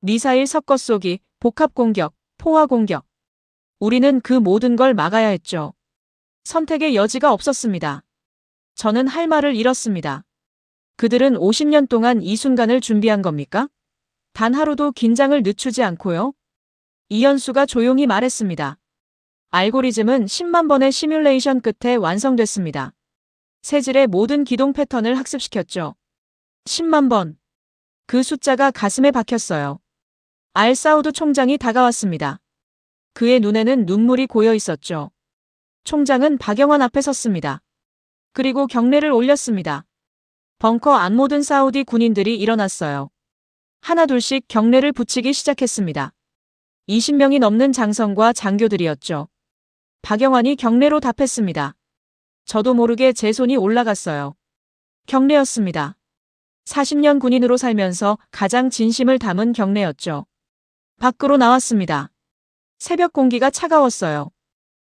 미사일 섞어 쏘기, 복합 공격, 포화 공격. 우리는 그 모든 걸 막아야 했죠. 선택의 여지가 없었습니다. 저는 할 말을 잃었습니다. 그들은 50년 동안 이 순간을 준비한 겁니까? 단 하루도 긴장을 늦추지 않고요. 이현수가 조용히 말했습니다. 알고리즘은 10만 번의 시뮬레이션 끝에 완성됐습니다. 세질의 모든 기동 패턴을 학습시켰죠. 10만 번. 그 숫자가 가슴에 박혔어요. 알사우드 총장이 다가왔습니다. 그의 눈에는 눈물이 고여 있었죠. 총장은 박영환 앞에 섰습니다. 그리고 경례를 올렸습니다. 벙커 안 모든 사우디 군인들이 일어났어요. 하나둘씩 경례를 붙이기 시작했습니다. 20명이 넘는 장성과 장교들이었죠. 박영환이 경례로 답했습니다. 저도 모르게 제 손이 올라갔어요. 경례였습니다. 40년 군인으로 살면서 가장 진심을 담은 경례였죠. 밖으로 나왔습니다. 새벽 공기가 차가웠어요.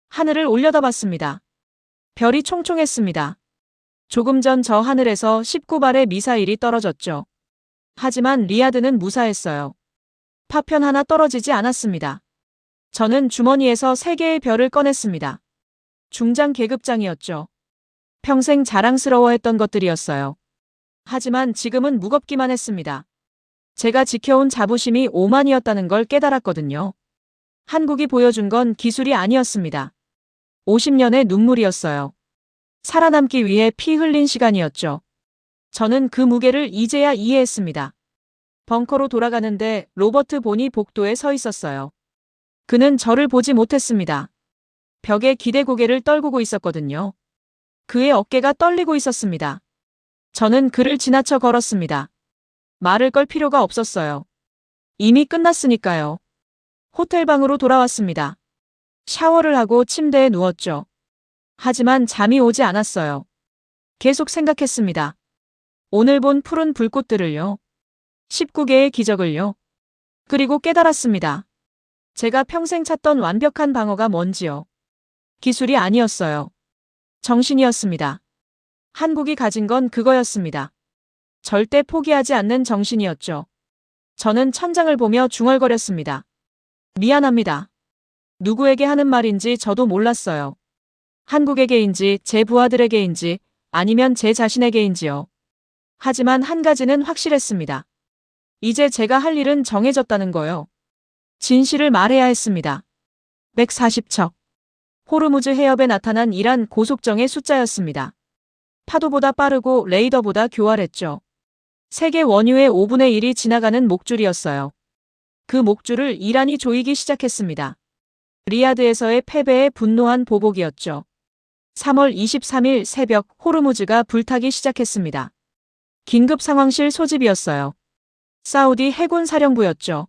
하늘을 올려다봤습니다. 별이 총총했습니다. 조금 전 저 하늘에서 19발의 미사일이 떨어졌죠. 하지만 리야드는 무사했어요. 파편 하나 떨어지지 않았습니다. 저는 주머니에서 3개의 별을 꺼냈습니다. 중장 계급장이었죠. 평생 자랑스러워했던 것들이었어요. 하지만 지금은 무겁기만 했습니다. 제가 지켜온 자부심이 오만이었다는 걸 깨달았거든요. 한국이 보여준 건 기술이 아니었습니다. 50년의 눈물이었어요. 살아남기 위해 피 흘린 시간이었죠. 저는 그 무게를 이제야 이해했습니다. 벙커로 돌아가는데 로버트 본이 복도에 서 있었어요. 그는 저를 보지 못했습니다. 벽에 기대 고개를 떨구고 있었거든요. 그의 어깨가 떨리고 있었습니다. 저는 그를 지나쳐 걸었습니다. 말을 걸 필요가 없었어요. 이미 끝났으니까요. 호텔 방으로 돌아왔습니다. 샤워를 하고 침대에 누웠죠. 하지만 잠이 오지 않았어요. 계속 생각했습니다. 오늘 본 푸른 불꽃들을요. 19개의 기적을요. 그리고 깨달았습니다. 제가 평생 찾던 완벽한 방어가 뭔지요. 기술이 아니었어요. 정신이었습니다. 한국이 가진 건 그거였습니다. 절대 포기하지 않는 정신이었죠. 저는 천장을 보며 중얼거렸습니다. 미안합니다. 누구에게 하는 말인지 저도 몰랐어요. 한국에게인지 제 부하들에게인지 아니면 제 자신에게인지요. 하지만 한 가지는 확실했습니다. 이제 제가 할 일은 정해졌다는 거요. 진실을 말해야 했습니다. 140척. 호르무즈 해협에 나타난 이란 고속정의 숫자였습니다. 파도보다 빠르고 레이더보다 교활했죠. 세계 원유의 5분의 1이 지나가는 목줄이었어요. 그 목줄을 이란이 조이기 시작했습니다. 리야드에서의 패배에 분노한 보복이었죠. 3월 23일 새벽 호르무즈가 불타기 시작했습니다. 긴급 상황실 소집이었어요. 사우디 해군 사령부였죠.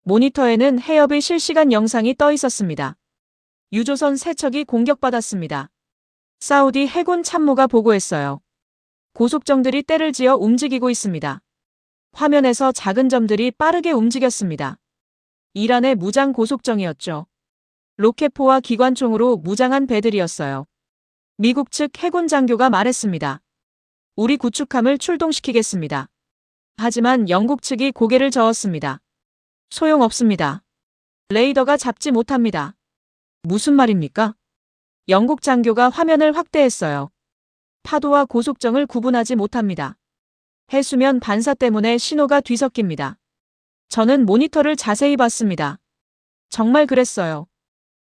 모니터에는 해협의 실시간 영상이 떠 있었습니다. 유조선 3척이 공격받았습니다. 사우디 해군 참모가 보고했어요. 고속정들이 때를 지어 움직이고 있습니다. 화면에서 작은 점들이 빠르게 움직였습니다. 이란의 무장 고속정이었죠. 로켓포와 기관총으로 무장한 배들이었어요. 미국 측 해군 장교가 말했습니다. 우리 구축함을 출동시키겠습니다. 하지만 영국 측이 고개를 저었습니다. 소용없습니다. 레이더가 잡지 못합니다. 무슨 말입니까? 영국 장교가 화면을 확대했어요. 파도와 고속정을 구분하지 못합니다. 해수면 반사 때문에 신호가 뒤섞입니다. 저는 모니터를 자세히 봤습니다. 정말 그랬어요.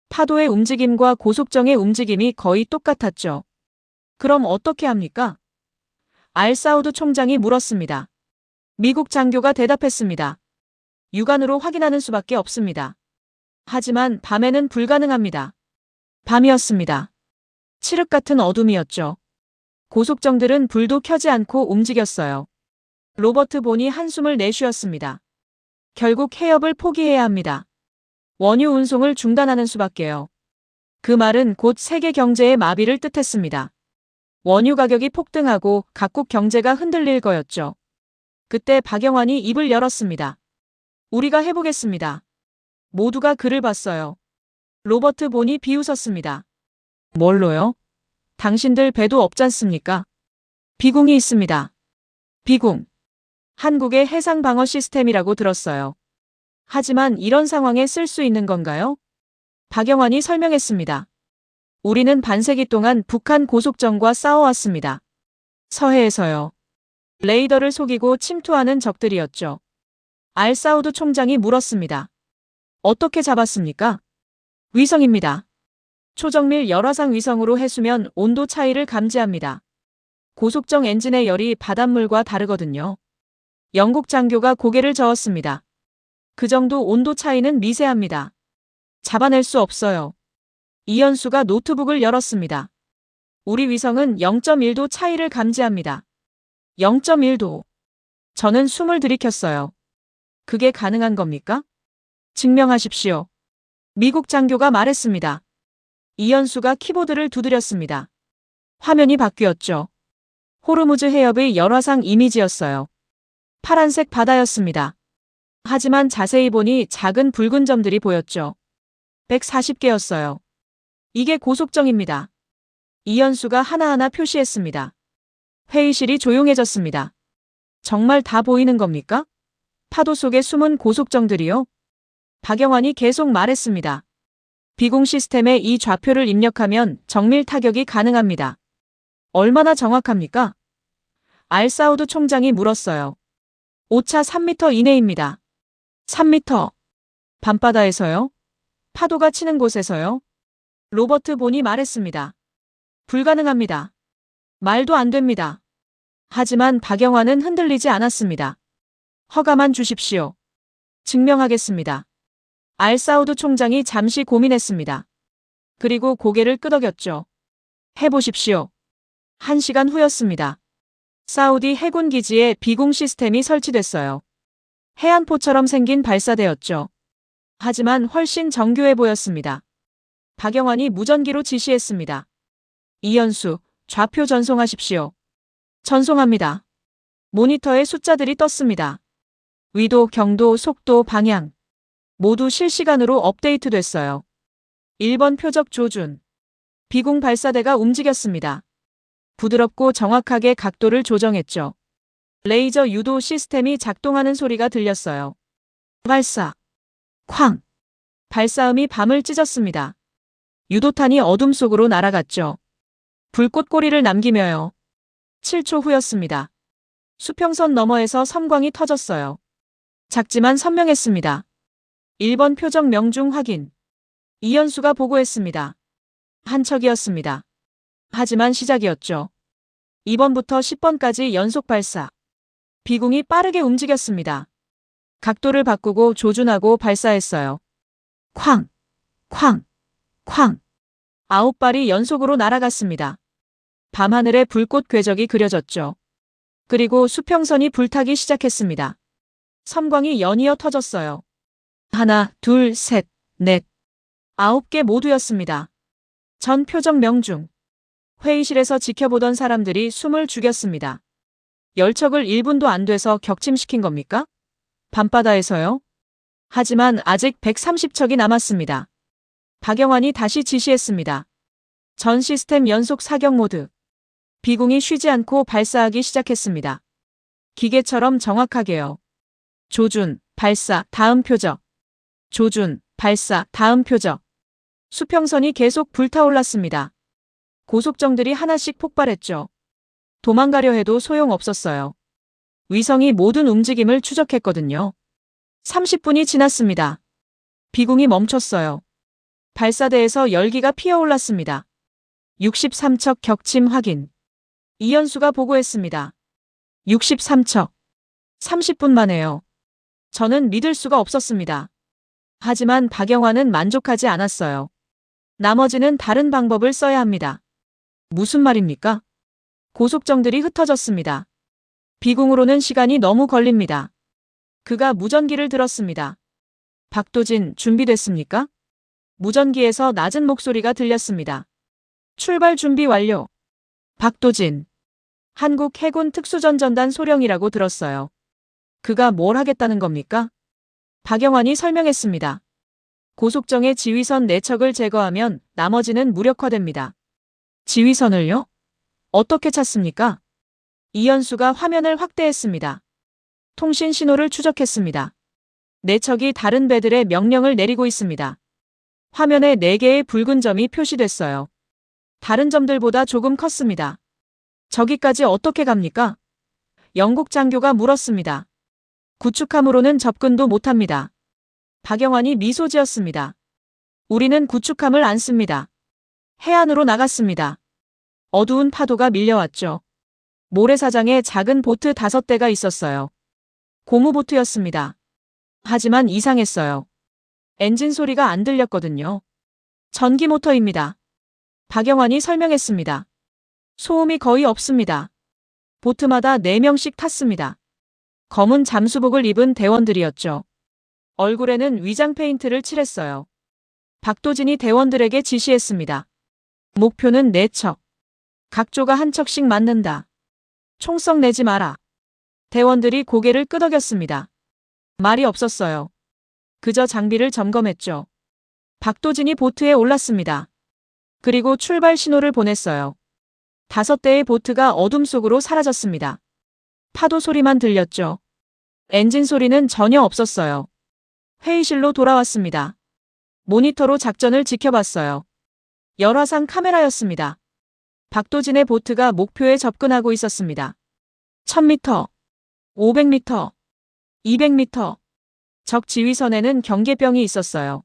파도의 움직임과 고속정의 움직임이 거의 똑같았죠. 그럼 어떻게 합니까? 알사우드 총장이 물었습니다. 미국 장교가 대답했습니다. 육안으로 확인하는 수밖에 없습니다. 하지만 밤에는 불가능합니다. 밤이었습니다. 칠흑 같은 어둠이었죠. 고속정들은 불도 켜지 않고 움직였어요. 로버트 본이 한숨을 내쉬었습니다. 결국 해협을 포기해야 합니다. 원유 운송을 중단하는 수밖에요. 그 말은 곧 세계 경제의 마비를 뜻했습니다. 원유 가격이 폭등하고 각국 경제가 흔들릴 거였죠. 그때 박영환이 입을 열었습니다. 우리가 해보겠습니다. 모두가 그를 봤어요. 로버트 본이 비웃었습니다. 뭘로요? 당신들 배도 없잖습니까? 비공이 있습니다. 비공. 한국의 해상 방어 시스템이라고 들었어요. 하지만 이런 상황에 쓸 수 있는 건가요? 박영환이 설명했습니다. 우리는 반세기 동안 북한 고속정과 싸워왔습니다. 서해에서요. 레이더를 속이고 침투하는 적들이었죠. 알사우드 총장이 물었습니다. 어떻게 잡았습니까? 위성입니다. 초정밀 열화상 위성으로 해수면 온도 차이를 감지합니다. 고속정 엔진의 열이 바닷물과 다르거든요. 영국 장교가 고개를 저었습니다. 그 정도 온도 차이는 미세합니다. 잡아낼 수 없어요. 이현수가 노트북을 열었습니다. 우리 위성은 0.1도 차이를 감지합니다. 0.1도. 저는 숨을 들이켰어요. 그게 가능한 겁니까? 증명하십시오. 미국 장교가 말했습니다. 이현수가 키보드를 두드렸습니다. 화면이 바뀌었죠. 호르무즈 해협의 열화상 이미지였어요. 파란색 바다였습니다. 하지만 자세히 보니 작은 붉은 점들이 보였죠. 140개였어요. 이게 고속정입니다. 이현수가 하나하나 표시했습니다. 회의실이 조용해졌습니다. 정말 다 보이는 겁니까? 파도 속에 숨은 고속정들이요? 박영환이 계속 말했습니다. 비공 시스템에 이 좌표를 입력하면 정밀 타격이 가능합니다. 얼마나 정확합니까? 알사우드 총장이 물었어요. 오차 3m 이내입니다. 3m. 밤바다에서요? 파도가 치는 곳에서요? 로버트 본이 말했습니다. 불가능합니다. 말도 안 됩니다. 하지만 박영환은 흔들리지 않았습니다. 허가만 주십시오. 증명하겠습니다. 알사우드 총장이 잠시 고민했습니다. 그리고 고개를 끄덕였죠. 해보십시오. 1시간 후였습니다. 사우디 해군 기지에 비공 시스템이 설치됐어요. 해안포처럼 생긴 발사대였죠. 하지만 훨씬 정교해 보였습니다. 박영환이 무전기로 지시했습니다. 이현수, 좌표 전송하십시오. 전송합니다. 모니터에 숫자들이 떴습니다. 위도, 경도, 속도, 방향. 모두 실시간으로 업데이트됐어요. 1번 표적 조준. 비공 발사대가 움직였습니다. 부드럽고 정확하게 각도를 조정했죠. 레이저 유도 시스템이 작동하는 소리가 들렸어요. 발사. 쾅. 발사음이 밤을 찢었습니다. 유도탄이 어둠 속으로 날아갔죠. 불꽃꼬리를 남기며요. 7초 후였습니다. 수평선 너머에서 섬광이 터졌어요. 작지만 선명했습니다. 1번 표적 명중 확인. 이현수가 보고했습니다. 한 척이었습니다. 하지만 시작이었죠. 2번부터 10번까지 연속 발사. 비공이 빠르게 움직였습니다. 각도를 바꾸고 조준하고 발사했어요. 쾅, 쾅, 쾅. 9발이 연속으로 날아갔습니다. 밤하늘에 불꽃 궤적이 그려졌죠. 그리고 수평선이 불타기 시작했습니다. 섬광이 연이어 터졌어요. 하나, 둘, 셋, 넷. 9개 모두였습니다. 전 표적 명중. 회의실에서 지켜보던 사람들이 숨을 죽였습니다. 열척을 1분도 안 돼서 격침시킨 겁니까? 밤바다에서요? 하지만 아직 130척이 남았습니다. 박영환이 다시 지시했습니다. 전 시스템 연속 사격 모드. 비공이 쉬지 않고 발사하기 시작했습니다. 기계처럼 정확하게요. 조준, 발사, 다음 표적. 조준, 발사, 다음 표적. 수평선이 계속 불타올랐습니다. 고속정들이 하나씩 폭발했죠. 도망가려 해도 소용없었어요. 위성이 모든 움직임을 추적했거든요. 30분이 지났습니다. 비공이 멈췄어요. 발사대에서 열기가 피어올랐습니다. 63척 격침 확인. 이현수가 보고했습니다. 63척. 30분 만에요. 저는 믿을 수가 없었습니다. 하지만 박영환은 만족하지 않았어요. 나머지는 다른 방법을 써야 합니다. 무슨 말입니까? 고속정들이 흩어졌습니다. 비공으로는 시간이 너무 걸립니다. 그가 무전기를 들었습니다. 박도진, 준비됐습니까? 무전기에서 낮은 목소리가 들렸습니다. 출발 준비 완료. 박도진. 한국 해군 특수전전단 소령이라고 들었어요. 그가 뭘 하겠다는 겁니까? 박영환이 설명했습니다. 고속정의 지휘선 4척을 제거하면 나머지는 무력화됩니다. 지휘선을요? 어떻게 찾습니까? 이현수가 화면을 확대했습니다. 통신 신호를 추적했습니다. 4척이 다른 배들의 명령을 내리고 있습니다. 화면에 4개의 붉은 점이 표시됐어요. 다른 점들보다 조금 컸습니다. 저기까지 어떻게 갑니까? 영국 장교가 물었습니다. 구축함으로는 접근도 못합니다. 박영환이 미소 지었습니다. 우리는 구축함을 안 씁니다. 해안으로 나갔습니다. 어두운 파도가 밀려왔죠. 모래사장에 작은 보트 5대가 있었어요. 고무보트였습니다. 하지만 이상했어요. 엔진 소리가 안 들렸거든요. 전기 모터입니다. 박영환이 설명했습니다. 소음이 거의 없습니다. 보트마다 4명씩 탔습니다. 검은 잠수복을 입은 대원들이었죠. 얼굴에는 위장 페인트를 칠했어요. 박도진이 대원들에게 지시했습니다. 목표는 4척. 각조가 한 척씩 맞는다. 총성 내지 마라. 대원들이 고개를 끄덕였습니다. 말이 없었어요. 그저 장비를 점검했죠. 박도진이 보트에 올랐습니다. 그리고 출발 신호를 보냈어요. 5대의 보트가 어둠 속으로 사라졌습니다. 파도 소리만 들렸죠. 엔진 소리는 전혀 없었어요. 회의실로 돌아왔습니다. 모니터로 작전을 지켜봤어요. 열화상 카메라였습니다. 박도진의 보트가 목표에 접근하고 있었습니다. 1000m, 500m, 200m. 적 지휘선에는 경계병이 있었어요.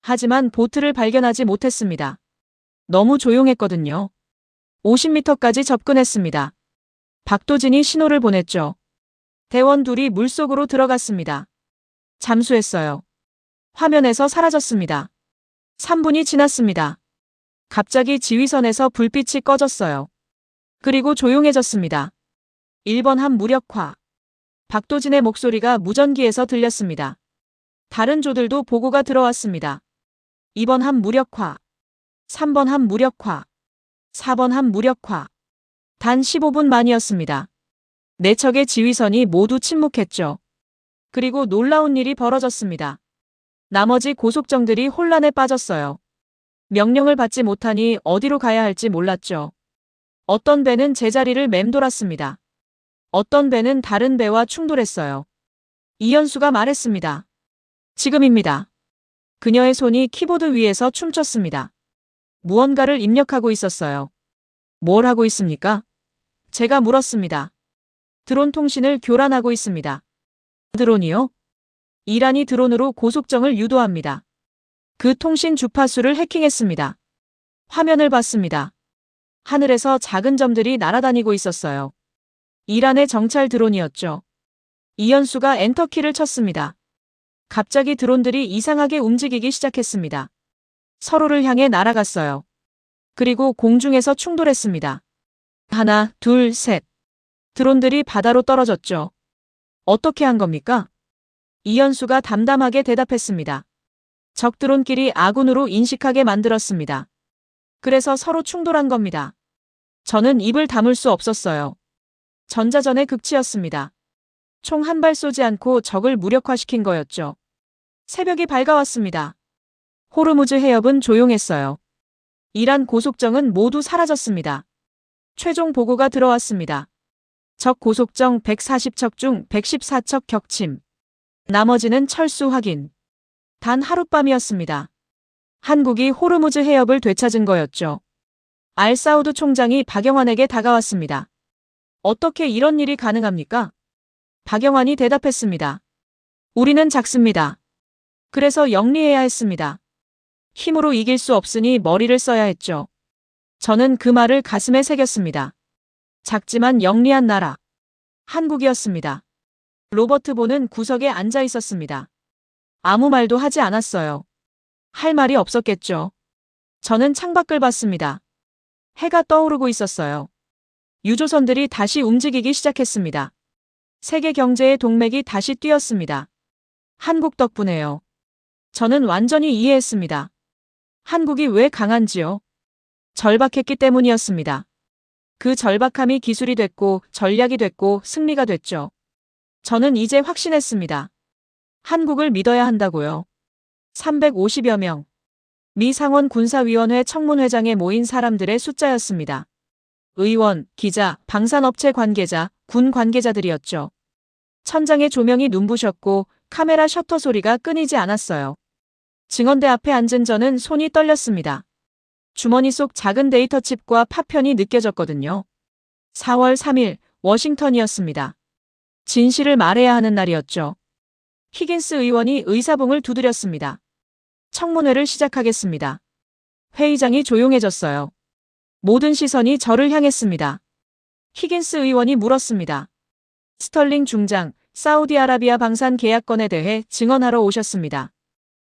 하지만 보트를 발견하지 못했습니다. 너무 조용했거든요. 50m까지 접근했습니다. 박도진이 신호를 보냈죠. 대원 둘이 물속으로 들어갔습니다. 잠수했어요. 화면에서 사라졌습니다. 3분이 지났습니다. 갑자기 지휘선에서 불빛이 꺼졌어요. 그리고 조용해졌습니다. 1번 함 무력화. 박도진의 목소리가 무전기에서 들렸습니다. 다른 조들도 보고가 들어왔습니다. 2번 함 무력화. 3번 함 무력화. 4번 함 무력화. 단 15분 만이었습니다. 4척의 지휘선이 모두 침묵했죠. 그리고 놀라운 일이 벌어졌습니다. 나머지 고속정들이 혼란에 빠졌어요. 명령을 받지 못하니 어디로 가야 할지 몰랐죠. 어떤 배는 제자리를 맴돌았습니다. 어떤 배는 다른 배와 충돌했어요. 이연수가 말했습니다. 지금입니다. 그녀의 손이 키보드 위에서 춤췄습니다. 무언가를 입력하고 있었어요. 뭘 하고 있습니까? 제가 물었습니다. 드론 통신을 교란하고 있습니다. 드론이요? 이란이 드론으로 고속정을 유도합니다. 그 통신 주파수를 해킹했습니다. 화면을 봤습니다. 하늘에서 작은 점들이 날아다니고 있었어요. 이란의 정찰 드론이었죠. 이연수가 엔터키를 쳤습니다. 갑자기 드론들이 이상하게 움직이기 시작했습니다. 서로를 향해 날아갔어요. 그리고 공중에서 충돌했습니다. 하나, 둘, 셋. 드론들이 바다로 떨어졌죠. 어떻게 한 겁니까? 이연수가 담담하게 대답했습니다. 적 드론끼리 아군으로 인식하게 만들었습니다. 그래서 서로 충돌한 겁니다. 저는 입을 다물 수 없었어요. 전자전의 극치였습니다. 총 한 발 쏘지 않고 적을 무력화시킨 거였죠. 새벽이 밝아왔습니다. 호르무즈 해협은 조용했어요. 이란 고속정은 모두 사라졌습니다. 최종 보고가 들어왔습니다. 적 고속정 140척 중 114척 격침. 나머지는 철수 확인. 단 하룻밤이었습니다. 한국이 호르무즈 해협을 되찾은 거였죠. 알사우드 총장이 박영환에게 다가왔습니다. 어떻게 이런 일이 가능합니까? 박영환이 대답했습니다. 우리는 작습니다. 그래서 영리해야 했습니다. 힘으로 이길 수 없으니 머리를 써야 했죠. 저는 그 말을 가슴에 새겼습니다. 작지만 영리한 나라. 한국이었습니다. 로버트 보는 구석에 앉아 있었습니다. 아무 말도 하지 않았어요. 할 말이 없었겠죠. 저는 창밖을 봤습니다. 해가 떠오르고 있었어요. 유조선들이 다시 움직이기 시작했습니다. 세계 경제의 동맥이 다시 뛰었습니다. 한국 덕분에요. 저는 완전히 이해했습니다. 한국이 왜 강한지요? 절박했기 때문이었습니다. 그 절박함이 기술이 됐고 전략이 됐고 승리가 됐죠. 저는 이제 확신했습니다. 한국을 믿어야 한다고요. 350여 명. 미 상원 군사위원회 청문회장에 모인 사람들의 숫자였습니다. 의원, 기자, 방산업체 관계자, 군 관계자들이었죠. 천장에 조명이 눈부셨고 카메라 셔터 소리가 끊이지 않았어요. 증언대 앞에 앉은 저는 손이 떨렸습니다. 주머니 속 작은 데이터 칩과 파편이 느껴졌거든요. 4월 3일 워싱턴이었습니다. 진실을 말해야 하는 날이었죠. 히긴스 의원이 의사봉을 두드렸습니다. 청문회를 시작하겠습니다. 회의장이 조용해졌어요. 모든 시선이 저를 향했습니다. 히긴스 의원이 물었습니다. 스털링 중장, 사우디아라비아 방산 계약건에 대해 증언하러 오셨습니다.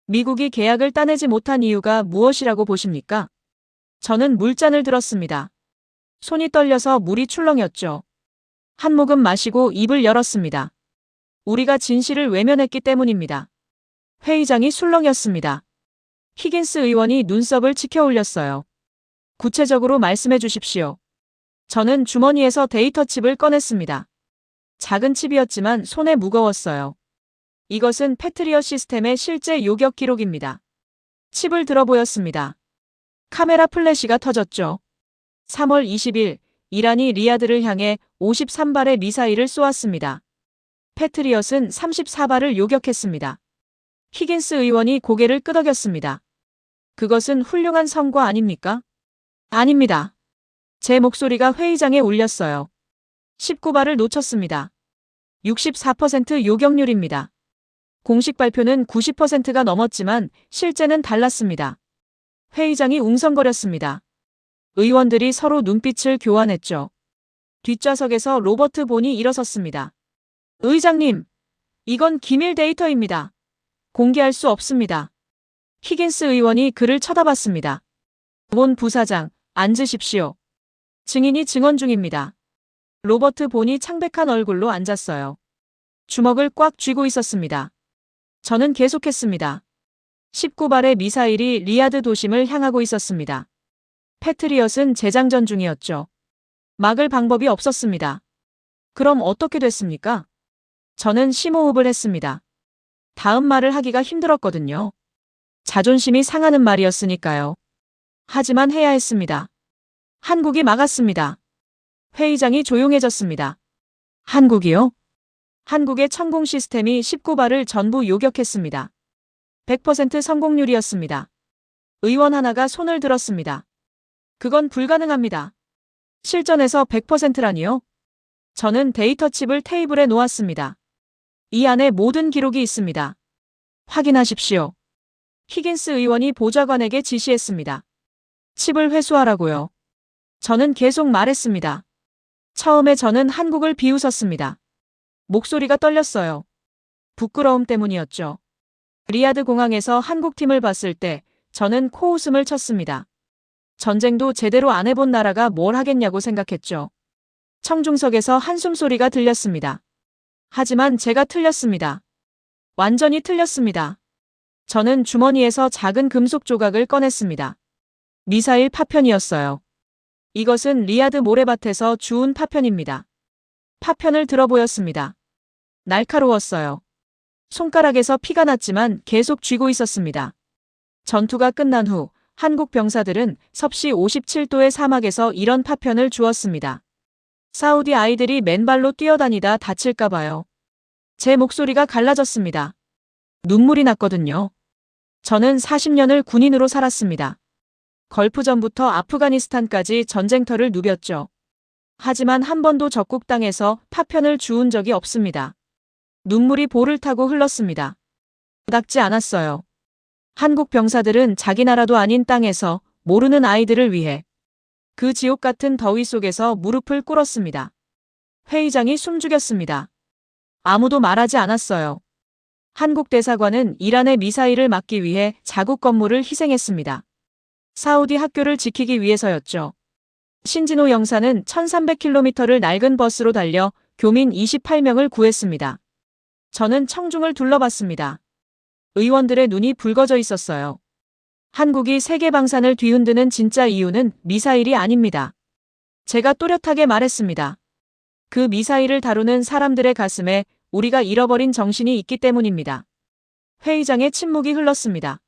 미국이 계약을 따내지 못한 이유가 무엇이라고 보십니까? 저는 물잔을 들었습니다. 손이 떨려서 물이 출렁였죠. 한 모금 마시고 입을 열었습니다. 우리가 진실을 외면했기 때문입니다. 회의장이 술렁였습니다. 히긴스 의원이 눈썹을 치켜 올렸어요. 구체적으로 말씀해 주십시오. 저는 주머니에서 데이터 칩을 꺼냈습니다. 작은 칩이었지만 손에 무거웠어요. 이것은 패트리엇 시스템의 실제 요격 기록입니다. 칩을 들어 보였습니다. 카메라 플래시가 터졌죠. 3월 20일 이란이 리야드를 향해 53발의 미사일을 쏘았습니다. 패트리엇은 34발을 요격했습니다. 히긴스 의원이 고개를 끄덕였습니다. 그것은 훌륭한 성과 아닙니까? 아닙니다. 제 목소리가 회의장에 울렸어요. 19발을 놓쳤습니다. 64% 요격률입니다. 공식 발표는 90%가 넘었지만 실제는 달랐습니다. 회의장이 웅성거렸습니다. 의원들이 서로 눈빛을 교환했죠. 뒷좌석에서 로버트 본이 일어섰습니다. 의장님, 이건 기밀 데이터입니다. 공개할 수 없습니다. 히긴스 의원이 그를 쳐다봤습니다. 본 부사장, 앉으십시오. 증인이 증언 중입니다. 로버트 본이 창백한 얼굴로 앉았어요. 주먹을 꽉 쥐고 있었습니다. 저는 계속했습니다. 19발의 미사일이 리야드 도심을 향하고 있었습니다. 패트리엇은 재장전 중이었죠. 막을 방법이 없었습니다. 그럼 어떻게 됐습니까? 저는 심호흡을 했습니다. 다음 말을 하기가 힘들었거든요. 자존심이 상하는 말이었으니까요. 하지만 해야 했습니다. 한국이 막았습니다. 회의장이 조용해졌습니다. 한국이요? 한국의 천공 시스템이 19발을 전부 요격했습니다. 100% 성공률이었습니다. 의원 하나가 손을 들었습니다. 그건 불가능합니다. 실전에서 100%라니요? 저는 데이터 칩을 테이블에 놓았습니다. 이 안에 모든 기록이 있습니다. 확인하십시오. 히긴스 의원이 보좌관에게 지시했습니다. 칩을 회수하라고요. 저는 계속 말했습니다. 처음에 저는 한국을 비웃었습니다. 목소리가 떨렸어요. 부끄러움 때문이었죠. 리야드 공항에서 한국팀을 봤을 때 저는 코웃음을 쳤습니다. 전쟁도 제대로 안 해본 나라가 뭘 하겠냐고 생각했죠. 청중석에서 한숨 소리가 들렸습니다. 하지만 제가 틀렸습니다. 완전히 틀렸습니다. 저는 주머니에서 작은 금속 조각을 꺼냈습니다. 미사일 파편이었어요. 이것은 리야드 모래밭에서 주운 파편입니다. 파편을 들어 보였습니다. 날카로웠어요. 손가락에서 피가 났지만 계속 쥐고 있었습니다. 전투가 끝난 후 한국 병사들은 섭씨 57도의 사막에서 이런 파편을 주었습니다. 사우디 아이들이 맨발로 뛰어다니다 다칠까 봐요. 제 목소리가 갈라졌습니다. 눈물이 났거든요. 저는 40년을 군인으로 살았습니다. 걸프전부터 아프가니스탄까지 전쟁터를 누볐죠. 하지만 한 번도 적국 땅에서 파편을 주운 적이 없습니다. 눈물이 볼을 타고 흘렀습니다. 닦지 않았어요. 한국 병사들은 자기 나라도 아닌 땅에서 모르는 아이들을 위해 그 지옥 같은 더위 속에서 무릎을 꿇었습니다. 회의장이 숨죽였습니다. 아무도 말하지 않았어요. 한국 대사관은 이란의 미사일을 막기 위해 자국 건물을 희생했습니다. 사우디 학교를 지키기 위해서였죠. 신진호 영사는 1300km를 낡은 버스로 달려 교민 28명을 구했습니다. 저는 청중을 둘러봤습니다. 의원들의 눈이 붉어져 있었어요. 한국이 세계 방산을 뒤흔드는 진짜 이유는 미사일이 아닙니다. 제가 또렷하게 말했습니다. 그 미사일을 다루는 사람들의 가슴에 우리가 잃어버린 정신이 있기 때문입니다. 회의장에 침묵이 흘렀습니다.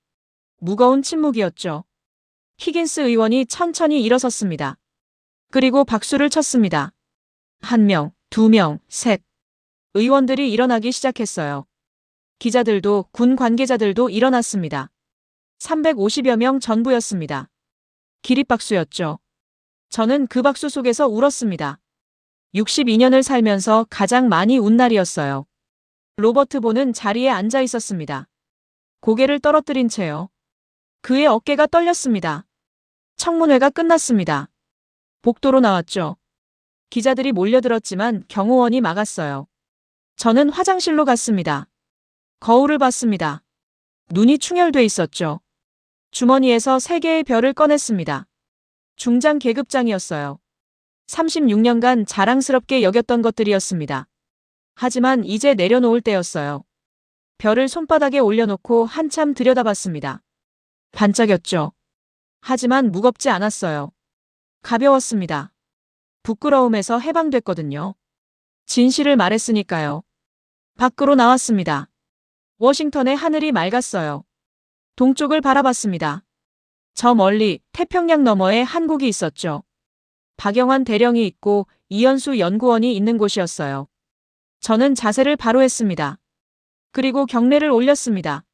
무거운 침묵이었죠. 히긴스 의원이 천천히 일어섰습니다. 그리고 박수를 쳤습니다. 1명, 2명, 셋. 의원들이 일어나기 시작했어요. 기자들도 군 관계자들도 일어났습니다. 350여 명 전부였습니다. 기립박수였죠. 저는 그 박수 속에서 울었습니다. 62년을 살면서 가장 많이 운 날이었어요. 로버트 보는 자리에 앉아 있었습니다. 고개를 떨어뜨린 채요. 그의 어깨가 떨렸습니다. 청문회가 끝났습니다. 복도로 나왔죠. 기자들이 몰려들었지만 경호원이 막았어요. 저는 화장실로 갔습니다. 거울을 봤습니다. 눈이 충혈돼 있었죠. 주머니에서 3개의 별을 꺼냈습니다. 중장 계급장이었어요. 36년간 자랑스럽게 여겼던 것들이었습니다. 하지만 이제 내려놓을 때였어요. 별을 손바닥에 올려놓고 한참 들여다봤습니다. 반짝였죠. 하지만 무겁지 않았어요. 가벼웠습니다. 부끄러움에서 해방됐거든요. 진실을 말했으니까요. 밖으로 나왔습니다. 워싱턴의 하늘이 맑았어요. 동쪽을 바라봤습니다. 저 멀리 태평양 너머에 한국이 있었죠. 박영환 대령이 있고 이현수 연구원이 있는 곳이었어요. 저는 자세를 바로 했습니다. 그리고 경례를 올렸습니다.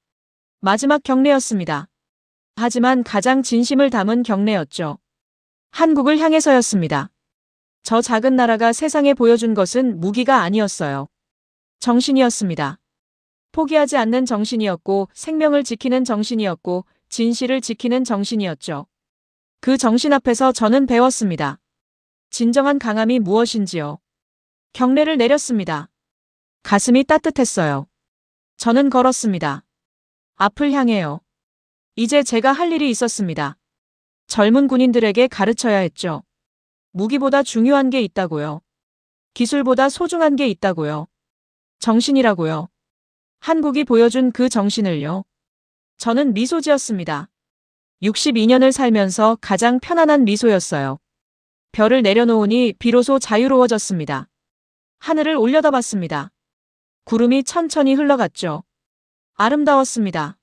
마지막 경례였습니다. 하지만 가장 진심을 담은 경례였죠. 한국을 향해서였습니다. 저 작은 나라가 세상에 보여준 것은 무기가 아니었어요. 정신이었습니다. 포기하지 않는 정신이었고 생명을 지키는 정신이었고 진실을 지키는 정신이었죠. 그 정신 앞에서 저는 배웠습니다. 진정한 강함이 무엇인지요. 경례를 내렸습니다. 가슴이 따뜻했어요. 저는 걸었습니다. 앞을 향해요. 이제 제가 할 일이 있었습니다. 젊은 군인들에게 가르쳐야 했죠. 무기보다 중요한 게 있다고요. 기술보다 소중한 게 있다고요. 정신이라고요. 한국이 보여준 그 정신을요. 저는 미소 지었습니다. 62년을 살면서 가장 편안한 미소였어요. 별을 내려놓으니 비로소 자유로워졌습니다. 하늘을 올려다봤습니다. 구름이 천천히 흘러갔죠. 아름다웠습니다.